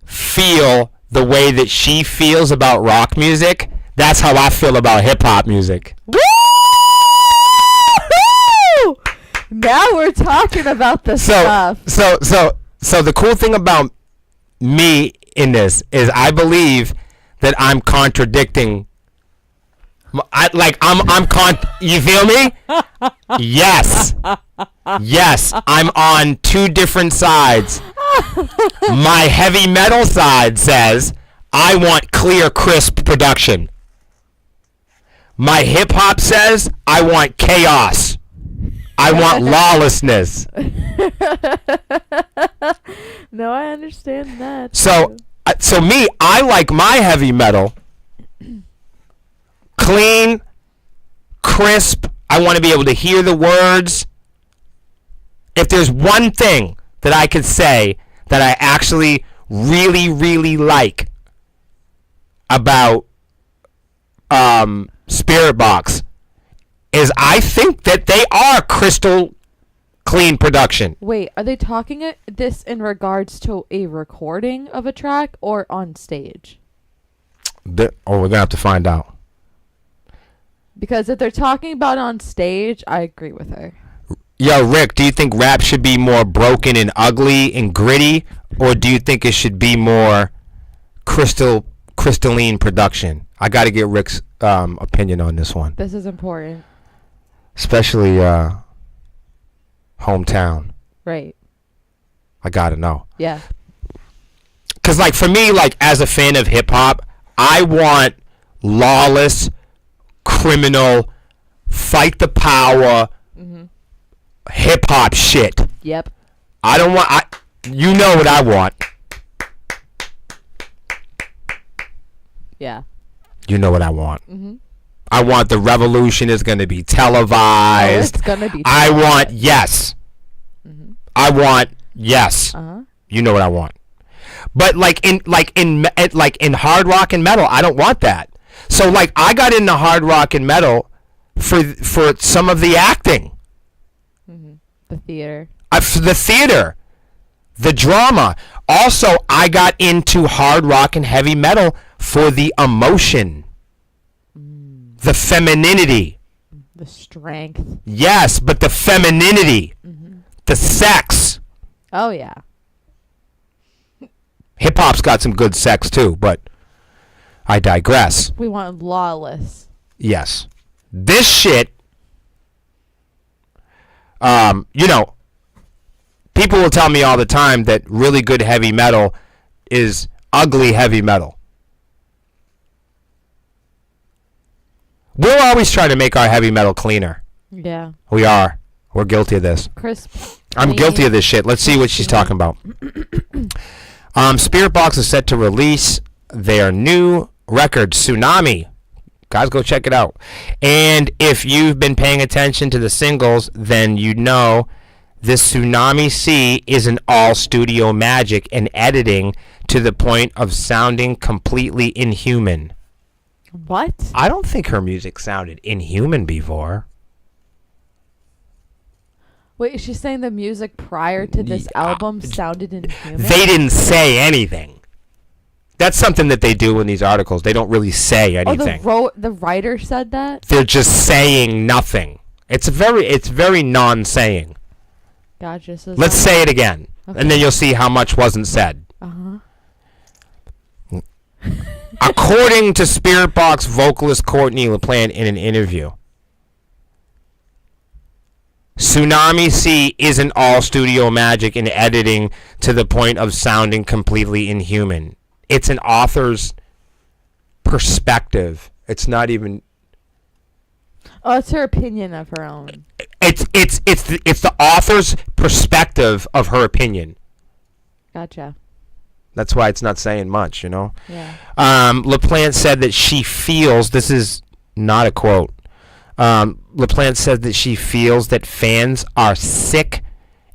feel the way that she feels about rock music. That's how I feel about hip hop music. Woo! Now we're talking about the stuff. So the cool thing about me in this is I believe that I'm contradicting. You feel me? Yes. Yes, I'm on two different sides. My heavy metal side says I want clear, crisp production. My hip hop says I want chaos. I want lawlessness. No, I understand that. So me, I like my heavy metal clean, crisp. I want to be able to hear the words. If there's one thing that I could say that I actually really, really like about Spirit Box, is I think that they are crystal clean production. Wait, are they talking this in regards to a recording of a track or on stage? We're going to have to find out. Because if they're talking about on stage, I agree with her. Yo, Rick, do you think rap should be more broken and ugly and gritty, or do you think it should be more crystalline production? I got to get Rick's opinion on this one. This is important. Especially hometown. Right. I got to know. Yeah. Because, like, for me, like, as a fan of hip-hop, I want lawless, criminal, fight the power, hip-hop shit. Yep. I don't want... you know what I want. Yeah. You know what I want. I want the revolution is going to be televised. Oh, it's going to be televised. I want yes. I want yes. You know what I want. But like in hard rock and metal, I don't want that. So like I got into hard rock and metal for some of the acting. The theater. For the theater. The drama. Also, I got into hard rock and heavy metal for the emotion. The femininity. The strength. Yes, but the femininity. The sex. Oh, yeah. Hip-hop's got some good sex, too, but I digress. We want lawless. Yes. This shit, you know, people will tell me all the time that really good heavy metal is ugly heavy metal. We'll always try to make our heavy metal cleaner. Yeah. We are. We're guilty of this. Crisp. I'm guilty of this shit. Let's see what she's talking about. Spirit Box is set to release their new record, Tsunami. Guys, go check it out. And if you've been paying attention to the singles, then you know this Tsunami C is an all studio magic and editing to the point of sounding completely inhuman. What? I don't think her music sounded inhuman before. Wait, is she saying the music prior to this album sounded inhuman? They didn't say anything. That's something that they do in these articles. They don't really say anything. Oh, the writer said that? They're just saying nothing. It's very non-saying. Gotcha. So Let's say it again, and then you'll see how much wasn't said. According to Spirit Box vocalist Courtney LaPlante in an interview, Tsunami C isn't all studio magic and editing to the point of sounding completely inhuman. It's an author's perspective. It's not even... Oh, it's her opinion of her own. It's the author's perspective of her opinion. Gotcha. That's why it's not saying much, you know? Yeah. LaPlante said that she feels... This is not a quote. LaPlante said that she feels that fans are sick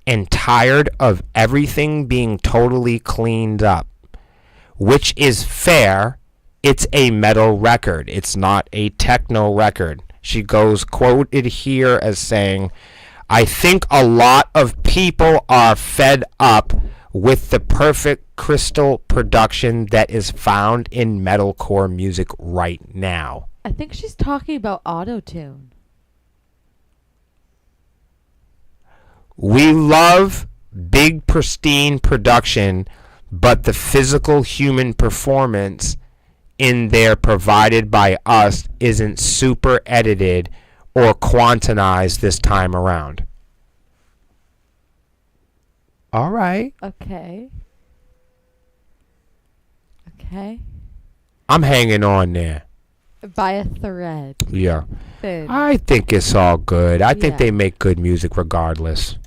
and tired of everything being totally cleaned up, which is fair. It's a metal record. It's not a techno record. She goes quoted here as saying, I think a lot of people are fed up with the perfect crystal production that is found in metalcore music right now. I think she's talking about auto-tune. We love big, pristine production, but the physical human performance in there provided by us isn't super edited or quantized this time around. All right. Okay. I'm hanging on there. By a thread. Yeah. Thin. I think it's all good. I think they make good music regardless.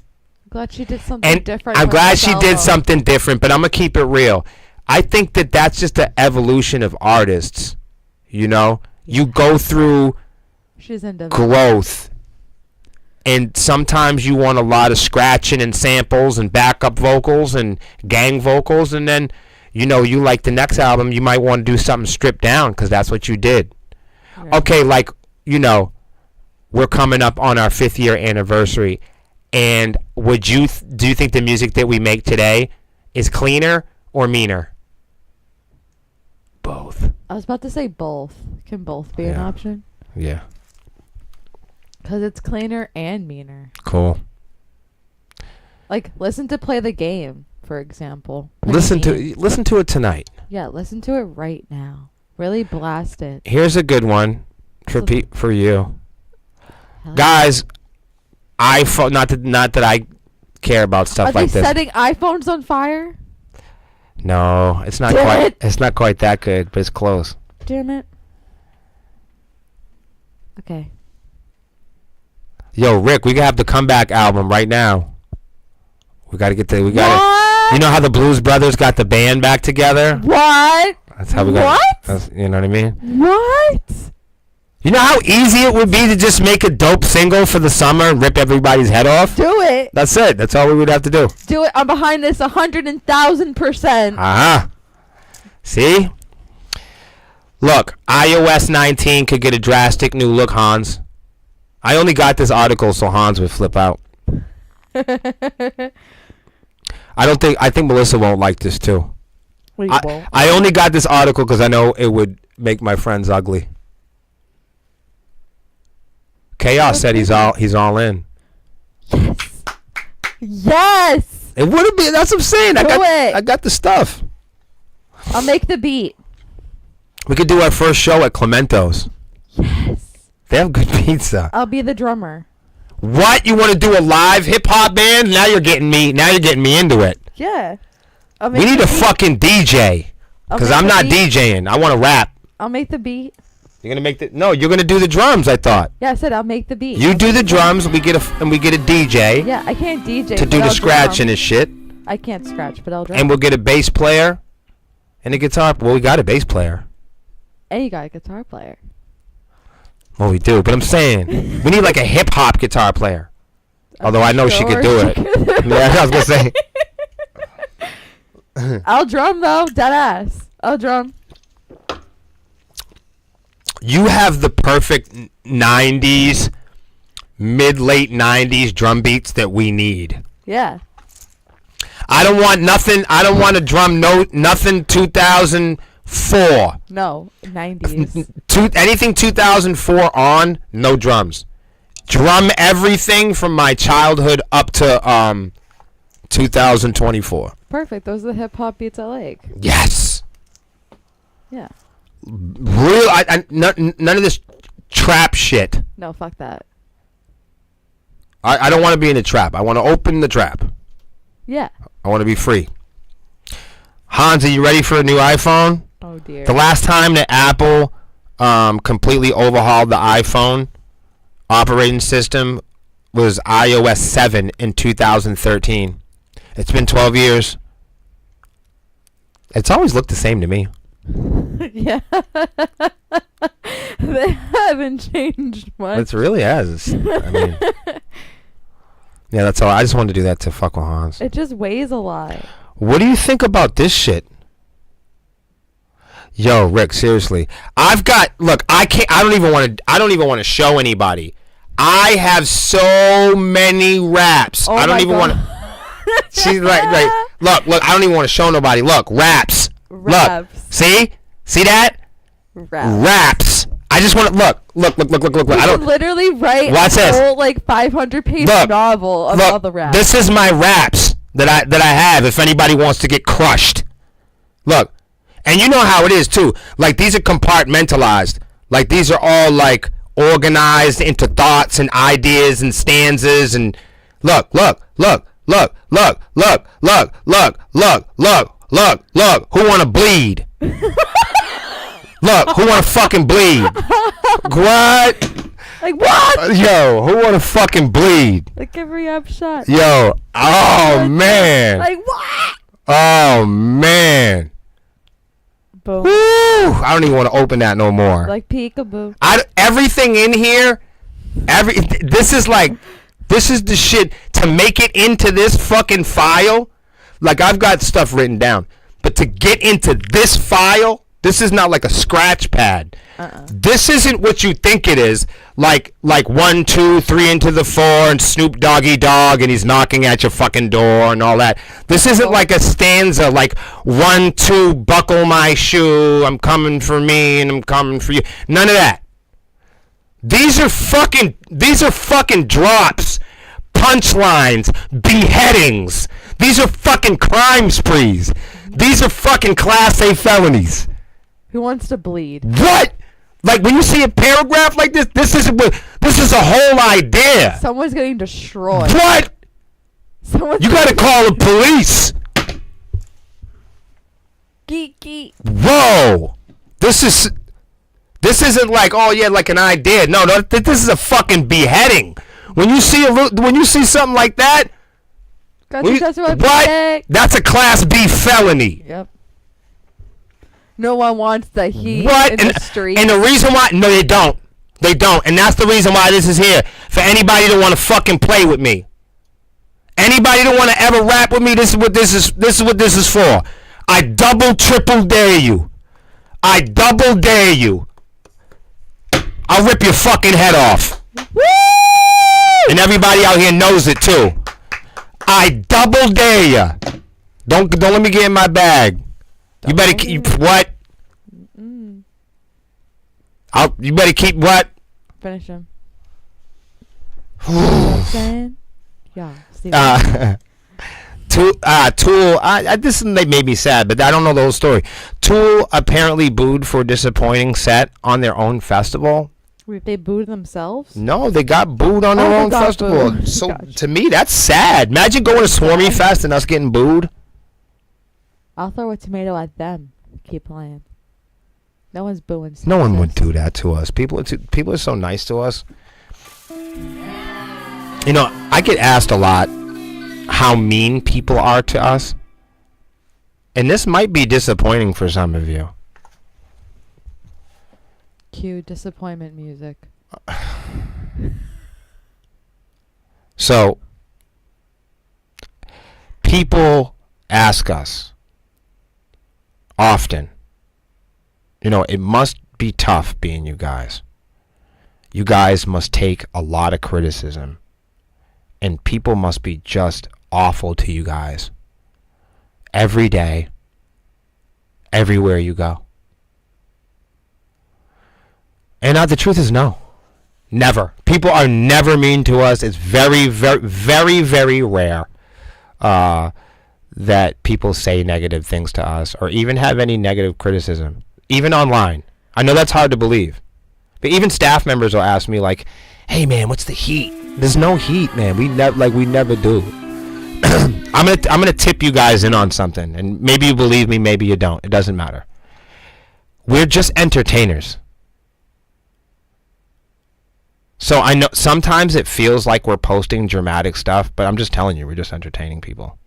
I'm glad she did something different. I'm glad she did something different, but I'm going to keep it real. I think that that's just the evolution of artists. You know? You go through growth. And sometimes you want a lot of scratching and samples and backup vocals and gang vocals. And then, you know, you like the next album, you might want to do something stripped down because that's what you did. Right. Okay, like, you know, we're coming up on our 5th year anniversary. And do you think the music that we make today is cleaner or meaner? Both. I was about to say both. Can both be an option? Yeah. Because it's cleaner and meaner. Cool. Like, listen to Play the Game, for example. Listen to it tonight. Yeah, listen to it right now. Really blast it. Here's a good one for you. Guys, iPhone, not that I care about stuff like this. Are they setting iPhones on fire? No, it's not it's not quite that good, but it's close. Damn it. Okay. Yo, Rick, we gotta have the comeback album right now. We gotta get you know how the Blues Brothers got the band back together? What? That's how we got. You know what I mean? What? You know how easy it would be to just make a dope single for the summer and rip everybody's head off? Do it. That's it. That's all we would have to do. Do it. I'm behind this 100,000%. Uh-huh. See? Look, iOS 19 could get a drastic new look, Hans. I only got this article so Hans would flip out. I think Melissa won't like this too. I only got this article because I know it would make my friends ugly. Chaos said he's all in. Yes. Yes. It would have been. That's what I'm saying. I got the stuff. I'll make the beat. We could do our first show at Clemento's. Yes. They have good pizza. I'll be the drummer. What? You want to do a live hip hop band? Now you're getting me into it. Yeah. We need a fucking DJ. Because I'm not DJing. I want to rap. I'll make the beat. You're gonna make the you're gonna do the drums. I thought. Yeah, I said I'll make the beat. You do the drums. We get a DJ. Yeah, I can't DJ to do the scratching and shit. I can't scratch, but I'll drum. And we'll get a bass player, and a guitar. Well, we got a bass player. And you got a guitar player. Well, we do, but I'm saying we need like a hip hop guitar player. Although I know she could do it. Yeah, I was gonna say. I'll drum though, dead ass. I'll drum. You have the perfect 90s, mid-late 90s drum beats that we need. Yeah. I don't want nothing. I don't want to drum nothing 2004. No, 90s. Anything 2004 on, no drums. Drum everything from my childhood up to 2024. Perfect. Those are the hip hop beats I like. Yes. Yeah. Real. None of this trap shit. No, fuck that. I don't want to be in the trap. I want to open the trap. Yeah. I want to be free. Hans, are you ready for a new iPhone? Oh dear. The last time that Apple completely overhauled the iPhone operating system was iOS 7 in 2013. It's been 12 years. It's always looked the same to me. Yeah. They haven't changed much. It really has. I mean, Yeah, that's all. I just wanted to do that to fuck with Hans. It just weighs a lot. What do you think about this shit? Yo, Rick, seriously. Look, I don't even want to show anybody. I have so many raps. I don't even want to. See, like, look, I don't even want to show nobody. Look, raps. Look, see that? Raps. I just want to look. I don't literally write a whole 500-page novel of all the raps. This is my raps that I have. If anybody wants to get crushed, look, and you know how it is too. Like, these are compartmentalized. Like, these are all like organized into thoughts and ideas and stanzas. And look. Who want to bleed? Look, who want to fucking bleed? What? Like, what? Yo, who want to fucking bleed? Like every up shot. Yo, oh man. Like, what? Oh man. Boom. Woo! I don't even want to open that no more. Like peekaboo. Everything in here, this is the shit to make it into this fucking file. Like, I've got stuff written down, but to get into this file, this is not like a scratch pad. This isn't what you think it is. Like 1, 2, 3 into the 4 and Snoop Doggy Dogg and he's knocking at your fucking door and all that. This isn't like a stanza like 1, 2, buckle my shoe, I'm coming for me and I'm coming for you. None of that. These are fucking drops, punchlines, beheadings. These are fucking crime sprees. These are fucking Class A felonies. Who wants to bleed? What? Like, when you see a paragraph like this, this is a whole idea. Someone's getting destroyed. What? You gotta call the police. Geeky. Whoa. This isn't like, oh yeah, like an idea. No, this is a fucking beheading. When you see something like that, what? That's a Class B felony. Yep. No one wants the heat in the street. And the reason why, no, they don't. They don't. And that's the reason why this is here. For anybody to want to fucking play with me. Anybody that want to ever rap with me, this is what this is for. I double, triple dare you. I double dare you. I'll rip your fucking head off. Woo! And everybody out here knows it too. I double dare you. Don't let me get in my bag. You better keep what? You better keep what? Finish him. You know what I'm saying? Yeah. Tool. This made me sad, but I don't know the whole story. Tool apparently booed for a disappointing set on their own festival. They booed themselves? No, they got booed on their own festival. Booed. So to me, that's sad. Imagine going to Swarmy Fest and us getting booed. I'll throw a tomato at them. Keep playing. No one's booing. No one would do that to us. People are so nice to us. You know, I get asked a lot how mean people are to us. And this might be disappointing for some of you. Cue disappointment music. So, people ask us often, you know, it must be tough being you guys. You guys must take a lot of criticism. And people must be just awful to you guys. Every day. Everywhere you go. And the truth is no. Never. People are never mean to us. It's very, very, very, very rare that people say negative things to us or even have any negative criticism. Even online. I know that's hard to believe. But even staff members will ask me like, hey man, what's the heat? There's no heat, man. We never do. I'm gonna tip you guys in on something. And maybe you believe me, maybe you don't. It doesn't matter. We're just entertainers. So I know sometimes it feels like we're posting dramatic stuff, but I'm just telling you, we're just entertaining people.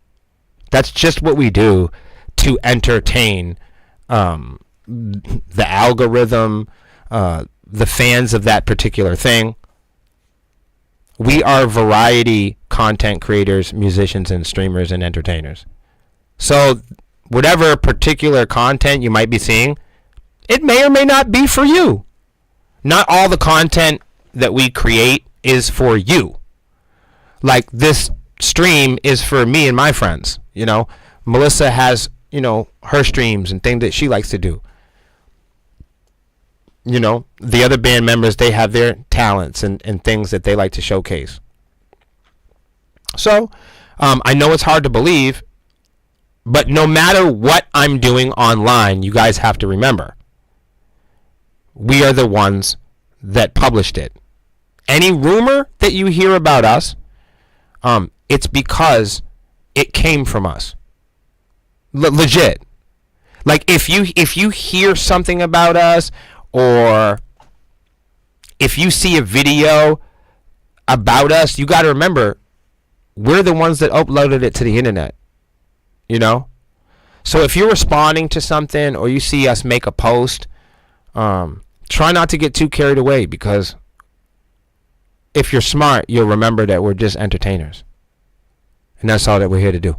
That's just what we do to entertain the algorithm, the fans of that particular thing. We are variety content creators, musicians, and streamers and entertainers. So whatever particular content you might be seeing, it may or may not be for you. Not all the content that we create is for you. Like this stream is for me and my friends. You know, Melissa has, you know, her streams and things that she likes to do. You know, the other band members, they have their talents and things that they like to showcase. So, I know it's hard to believe, but no matter what I'm doing online, you guys have to remember, we are the ones that published it. Any rumor that you hear about us, it's because it came from us. Legit. Like if you hear something about us, or if you see a video about us, you got to remember, we're the ones that uploaded it to the internet. You know? So if you're responding to something or you see us make a post, try not to get too carried away, because if you're smart, you'll remember that we're just entertainers. And that's all that we're here to do.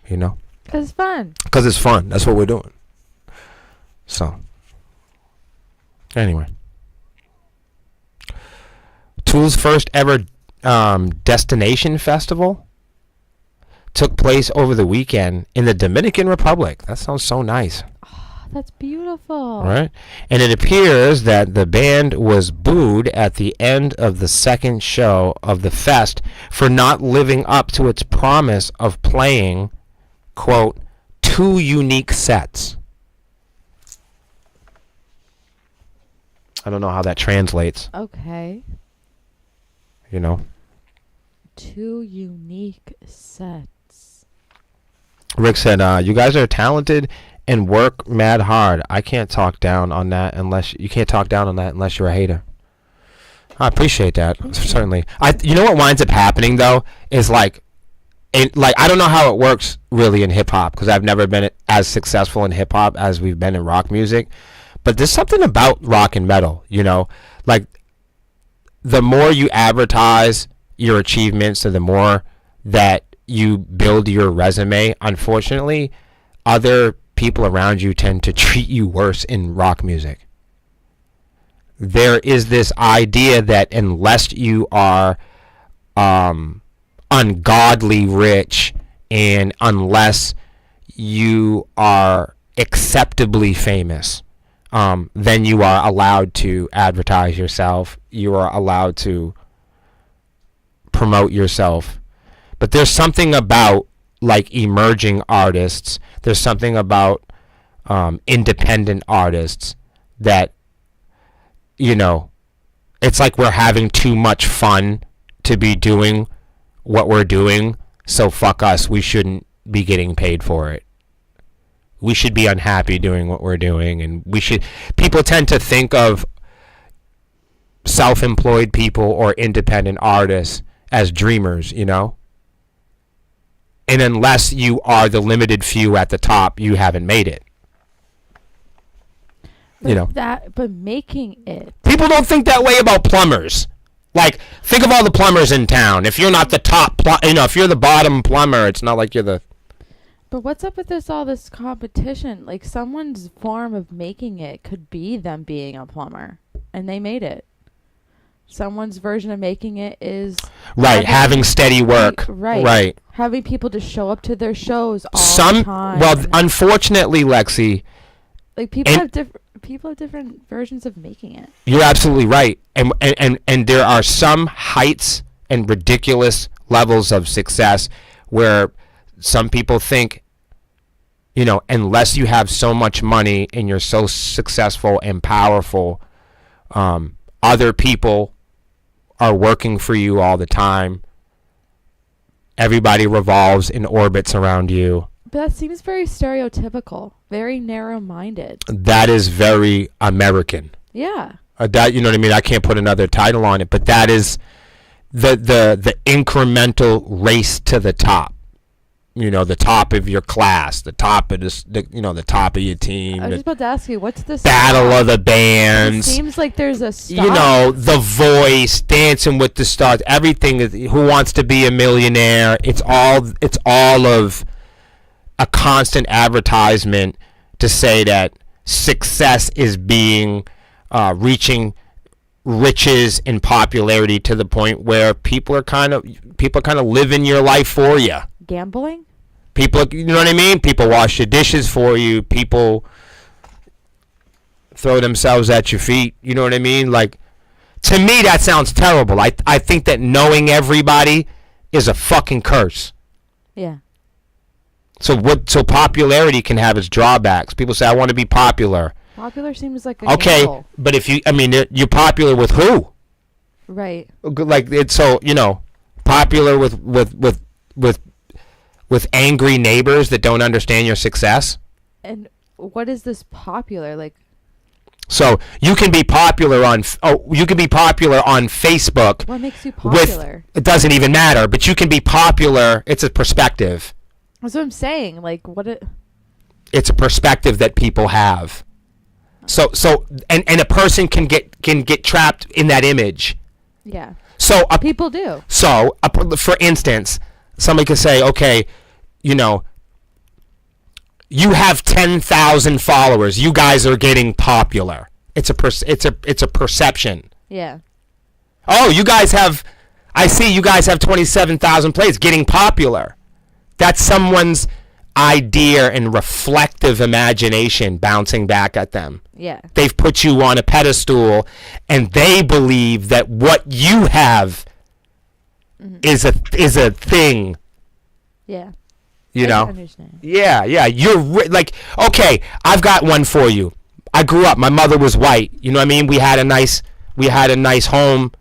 You know? Because it's fun. Because it's fun. That's what we're doing. So, anyway. Tool's first ever Destination Festival took place over the weekend in the Dominican Republic. That sounds so nice. Oh, that's beautiful. Right? And it appears that the band was booed at the end of the second show of the fest for not living up to its promise of playing, quote, 2 unique sets. I don't know how that translates. Okay. You know? 2 unique sets. Rick said, you guys are talented and work mad hard. I can't talk down on that unless you're a hater. I appreciate that. Certainly. You know what winds up happening though is I don't know how it works really in hip hop, because I've never been as successful in hip hop as we've been in rock music. But there's something about rock and metal, you know, like the more you advertise your achievements and the more that you build your resume, unfortunately, other people around you tend to treat you worse in rock music. There is this idea that unless you are ungodly rich and unless you are acceptably famous, then you are allowed to advertise yourself. You are allowed to promote yourself. But there's something about like emerging artists. There's something about independent artists that, you know, it's like we're having too much fun to be doing what we're doing. So fuck us. We shouldn't be getting paid for it. We should be unhappy doing what we're doing, and people tend to think of self-employed people or independent artists as dreamers, you know? And unless you are the limited few at the top, you haven't made it. But you know? But making it. People don't think that way about plumbers. Like, think of all the plumbers in town. If you're not the top, if you're the bottom plumber, it's not like you're the... But what's up with all this competition? Like, someone's form of making it could be them being a plumber, and they made it. Someone's version of making it is... Right, having steady work. Right. Having people to show up to their shows all the time. Well, unfortunately, Lexi... Like, people have different versions of making it. You're absolutely right. And there are some heights and ridiculous levels of success where... Some people think, you know, unless you have so much money and you're so successful and powerful, other people are working for you all the time. Everybody revolves and orbits around you. But that seems very stereotypical, very narrow-minded. That is very American. Yeah. That, you know what I mean? I can't put another title on it, but that is the incremental race to the top. the top of your class, the top of the top of your team. I was just about to ask you, what's this battle of the bands? It seems like there's a star. The Voice, Dancing with the Stars, everything is Who Wants to Be a Millionaire. It's all of a constant advertisement to say that success is being reaching riches and popularity to the point where people are kind of living your life for you. Gambling? People, you know what I mean? People wash your dishes for you. People throw themselves at your feet. You know what I mean? Like, to me, that sounds terrible. I think that knowing everybody is a fucking curse. Yeah. So popularity can have its drawbacks. People say, I want to be popular. Popular seems like a okay, gamble. But if you're popular with who? Right. Like, it's popular with angry neighbors that don't understand your success. And what is this popular like? So you can be popular on Facebook. What makes you popular? It doesn't even matter, but you can be popular. It's a perspective. That's what I'm saying. Like, it's a perspective that people have. So and a person can get trapped in that image. Yeah. So people do. So for instance, somebody could say, okay, you have 10,000 followers. You guys are getting popular. It's a perception. Yeah. Oh, I see you guys have 27,000 plays, getting popular. That's someone's idea and reflective imagination bouncing back at them. Yeah. They've put you on a pedestal and they believe that what you have is a thing. Yeah. I can understand. Yeah. You're like, okay, I've got one for you. I grew up, my mother was white. You know what I mean? We had a nice home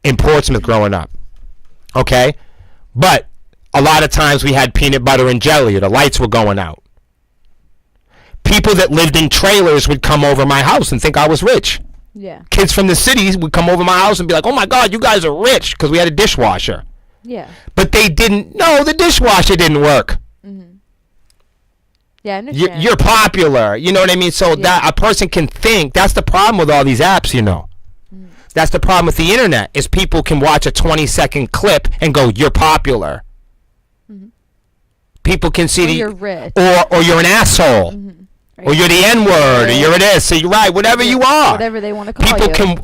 in Portsmouth growing up. Okay? But a lot of times we had peanut butter and jelly, or the lights were going out. People that lived in trailers would come over my house and think I was rich. Yeah. Kids from the cities would come over my house and be like, oh my God, you guys are rich, because we had a dishwasher. Yeah. But they didn't know the dishwasher didn't work. Mm-hmm. Yeah, I understand. You're popular. You know what I mean? So that a person can think. That's the problem with all these apps, Mm-hmm. That's the problem with the internet, is people can watch a 20-second clip and go, you're popular. Mm-hmm. People can see you're rich. Or you're an asshole. Mm-hmm. Right. Or you're the N-word, or you're this, so you're right, whatever you are. Whatever they want to call you.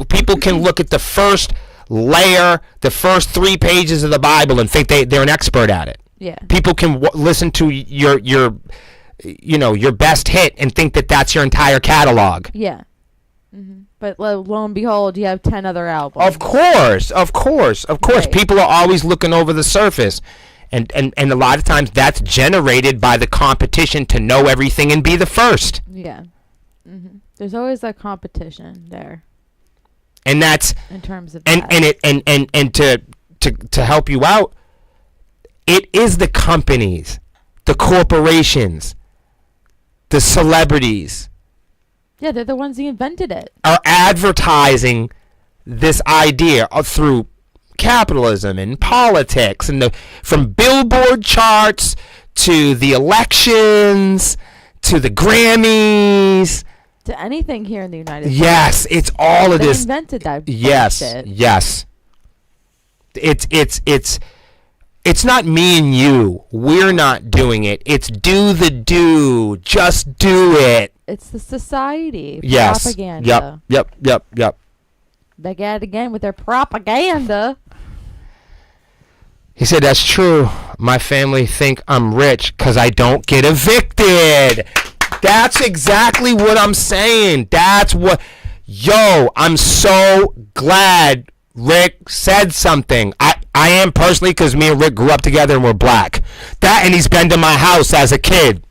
People can look at the first layer, the first 3 pages of the Bible and think they're an expert at it. Yeah. People can listen to your best hit and think that that's your entire catalog. Yeah. Mm-hmm. But lo and behold, you have 10 other albums. Of course. Right. People are always looking over the surface. And a lot of times that's generated by the competition to know everything and be the first. Yeah. Mm-hmm. There's always that competition there. And that's in terms of that. And to help you out, it is the companies, the corporations, the celebrities. Yeah, they're the ones that invented it. Are advertising this idea through capitalism and politics, and from Billboard charts to the elections to the Grammys to anything here in the United States. Yes, it's all of this. They invented that. Yes, bullshit. Yes. It's not me and you. We're not doing it. It's do. Just do it. It's the society. Yes. Propaganda. Yep. Back at it again with their propaganda. He said, that's true. My family think I'm rich because I don't get evicted. That's exactly what I'm saying. That's what... Yo, I'm so glad Rick said something. I am personally, because me and Rick grew up together and we're black. And he's been to my house as a kid.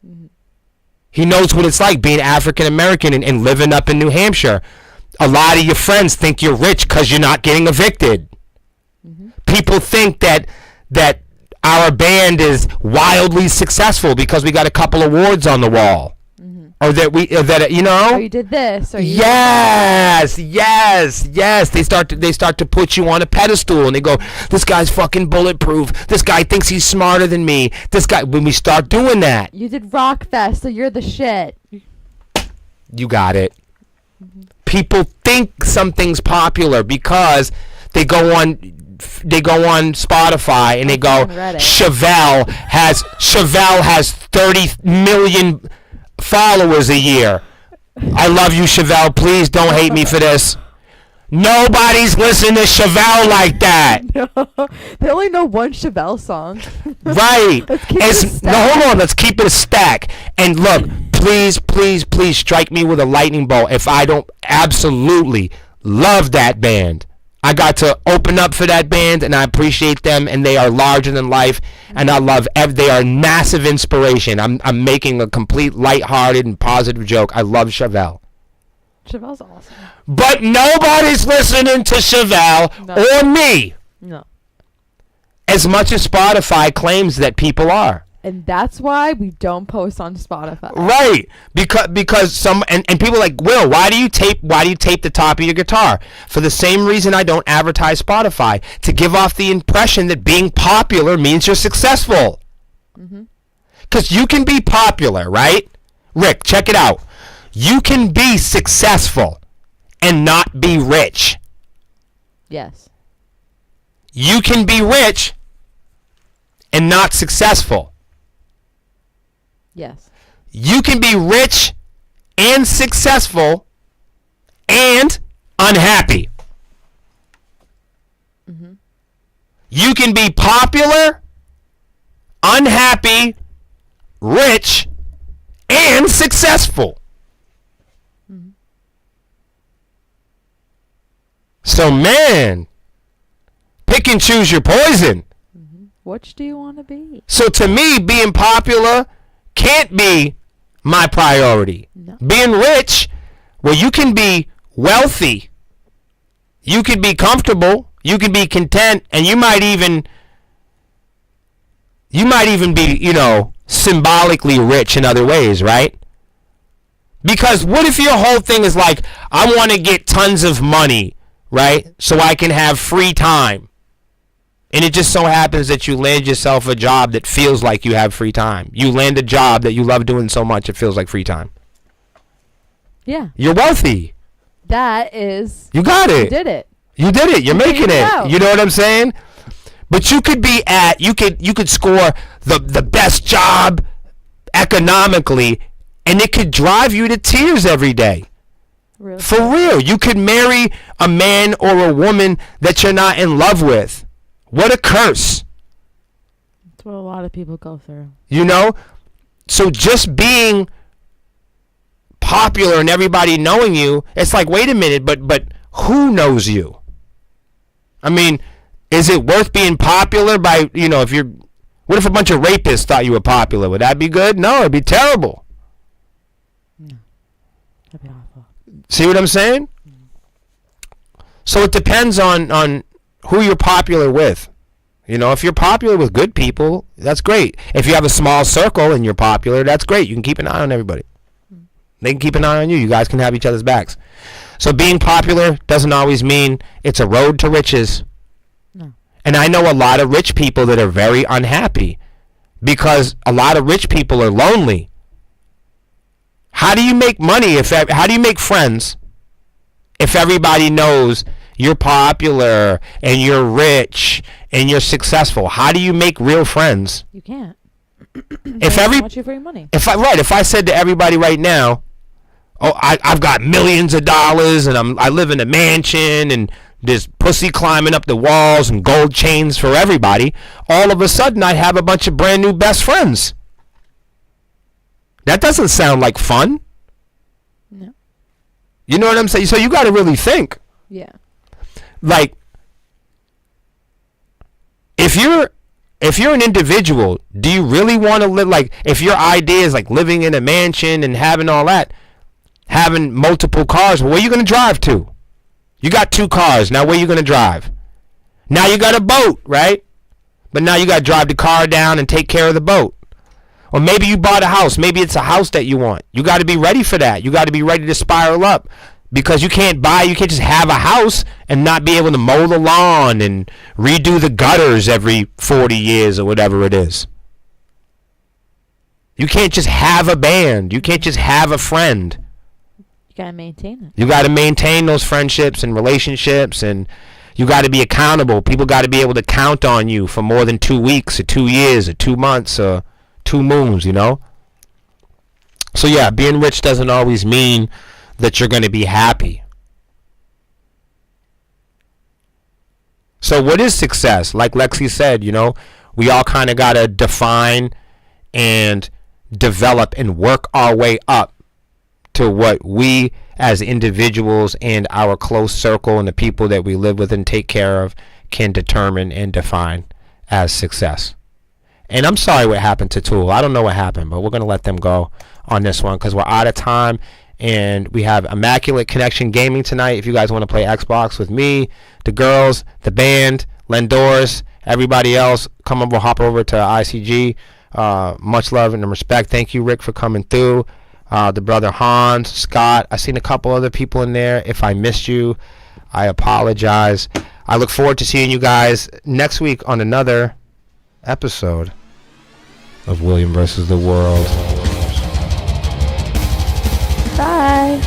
Mm-hmm. He knows what it's like being African American and living up in New Hampshire. A lot of your friends think you're rich because you're not getting evicted. Mm-hmm. People think that our band is wildly successful because we got a couple awards on the wall. Mm-hmm. or that you know. Or you did this. Or you yes. They start to put you on a pedestal, and they go, "This guy's fucking bulletproof. This guy thinks he's smarter than me. This guy." When we start doing that, you did Rockfest, so you're the shit. You got it. People think something's popular because they go on Spotify and they go, Chevelle has 30 million followers a year. I love you, Chevelle. Please don't hate me for this. Nobody's listening to Chevelle like that. No, they only know one Chevelle song. Right. Hold on. Let's keep it a stack. And look, please strike me with a lightning bolt if I don't absolutely love that band. I got to open up for that band, and I appreciate them, and they are larger than life, and I love they are massive inspiration. I'm making a complete lighthearted and positive joke. I love Chevelle. Chevelle's awesome. But nobody's listening to Chevelle or me. No. As much as Spotify claims that people are. And that's why we don't post on Spotify. Right. Because some and people are like, Will, why do you tape the top of your guitar? For the same reason I don't advertise Spotify, to give off the impression that being popular means you're successful. Because you can be popular, right? Rick, check it out. You can be successful and not be rich. Yes. You can be rich and not successful. Yes. You can be rich and successful and unhappy. You can be popular, unhappy, rich, and successful. So, man, pick and choose your poison. Which do you want to be? So, to me, being popular can't be my priority. No. Being rich, well, you can be wealthy. You can be comfortable. You can be content, and you might even be, symbolically rich in other ways, right? Because what if your whole thing is like, I want to get tons of money, right? So I can have free time. And it just so happens that you land yourself a job that feels like you have free time. You land a job that you love doing so much it feels like free time. Yeah. You're wealthy. That is. You got it. You did it. You did it. You're making it. You know what I'm saying? But you could be you could score the best job economically, and it could drive you to tears every day. Really? For real. You could marry a man or a woman that you're not in love with. What a curse. That's what a lot of people go through. So just being popular and everybody knowing you, it's like, wait a minute, but who knows you? I mean, is it worth being popular by, what if a bunch of rapists thought you were popular? Would that be good? No, it'd be terrible. No. That'd be awful. See what I'm saying? So it depends on who you're popular with. If you're popular with good people, that's great. If you have a small circle and you're popular, that's great. You can keep an eye on everybody. They can keep an eye on you. You guys can have each other's backs. So being popular doesn't always mean it's a road to riches. No. And I know a lot of rich people that are very unhappy because a lot of rich people are lonely. How do you make money how do you make friends if everybody knows you're popular and you're rich and you're successful? How do you make real friends? You can't. If want you for your money. If I said to everybody right now, I've got millions of dollars and I live in a mansion and there's pussy climbing up the walls and gold chains for everybody, all of a sudden I have a bunch of brand new best friends. That doesn't sound like fun. No. You know what I'm saying? So you got to really think. Yeah. Like, if you're an individual, do you really want to live, like, if your idea is like living in a mansion and having all that, having multiple cars, where are you going to drive to? You got 2 cars. Now where are you going to drive? Now you got a boat, right? But now you got to drive the car down and take care of the boat. Or maybe you bought a house. Maybe it's a house that you want. You got to be ready for that. You got to be ready to spiral up. Because you can't just have a house and not be able to mow the lawn and redo the gutters every 40 years or whatever it is. You can't just have a band. You can't just have a friend. You got to maintain it. You got to maintain those friendships and relationships, and you got to be accountable. People got to be able to count on you for more than 2 weeks or 2 years or 2 months or 2 moons, you know? So yeah, being rich doesn't always mean that you're going to be happy. So what is success? Like Lexi said, you know, we all kind of got to define and develop and work our way up to what we as individuals and our close circle and the people that we live with and take care of can determine and define as success. And I'm sorry what happened to Tool. I don't know what happened, but we're going to let them go on this one because we're out of time. And we have Immaculate Connection Gaming tonight. If you guys want to play Xbox with me, the girls, the band, Lendoris, everybody else, come over, hop over to ICG. Much love and respect. Thank you, Rick, for coming through. The brother Hans, Scott. I seen a couple other people in there. If I missed you, I apologize. I look forward to seeing you guys next week on another episode of William versus the World. Bye.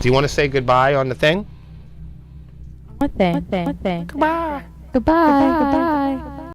Do you want to say goodbye on the thing? What thing? Goodbye. Goodbye.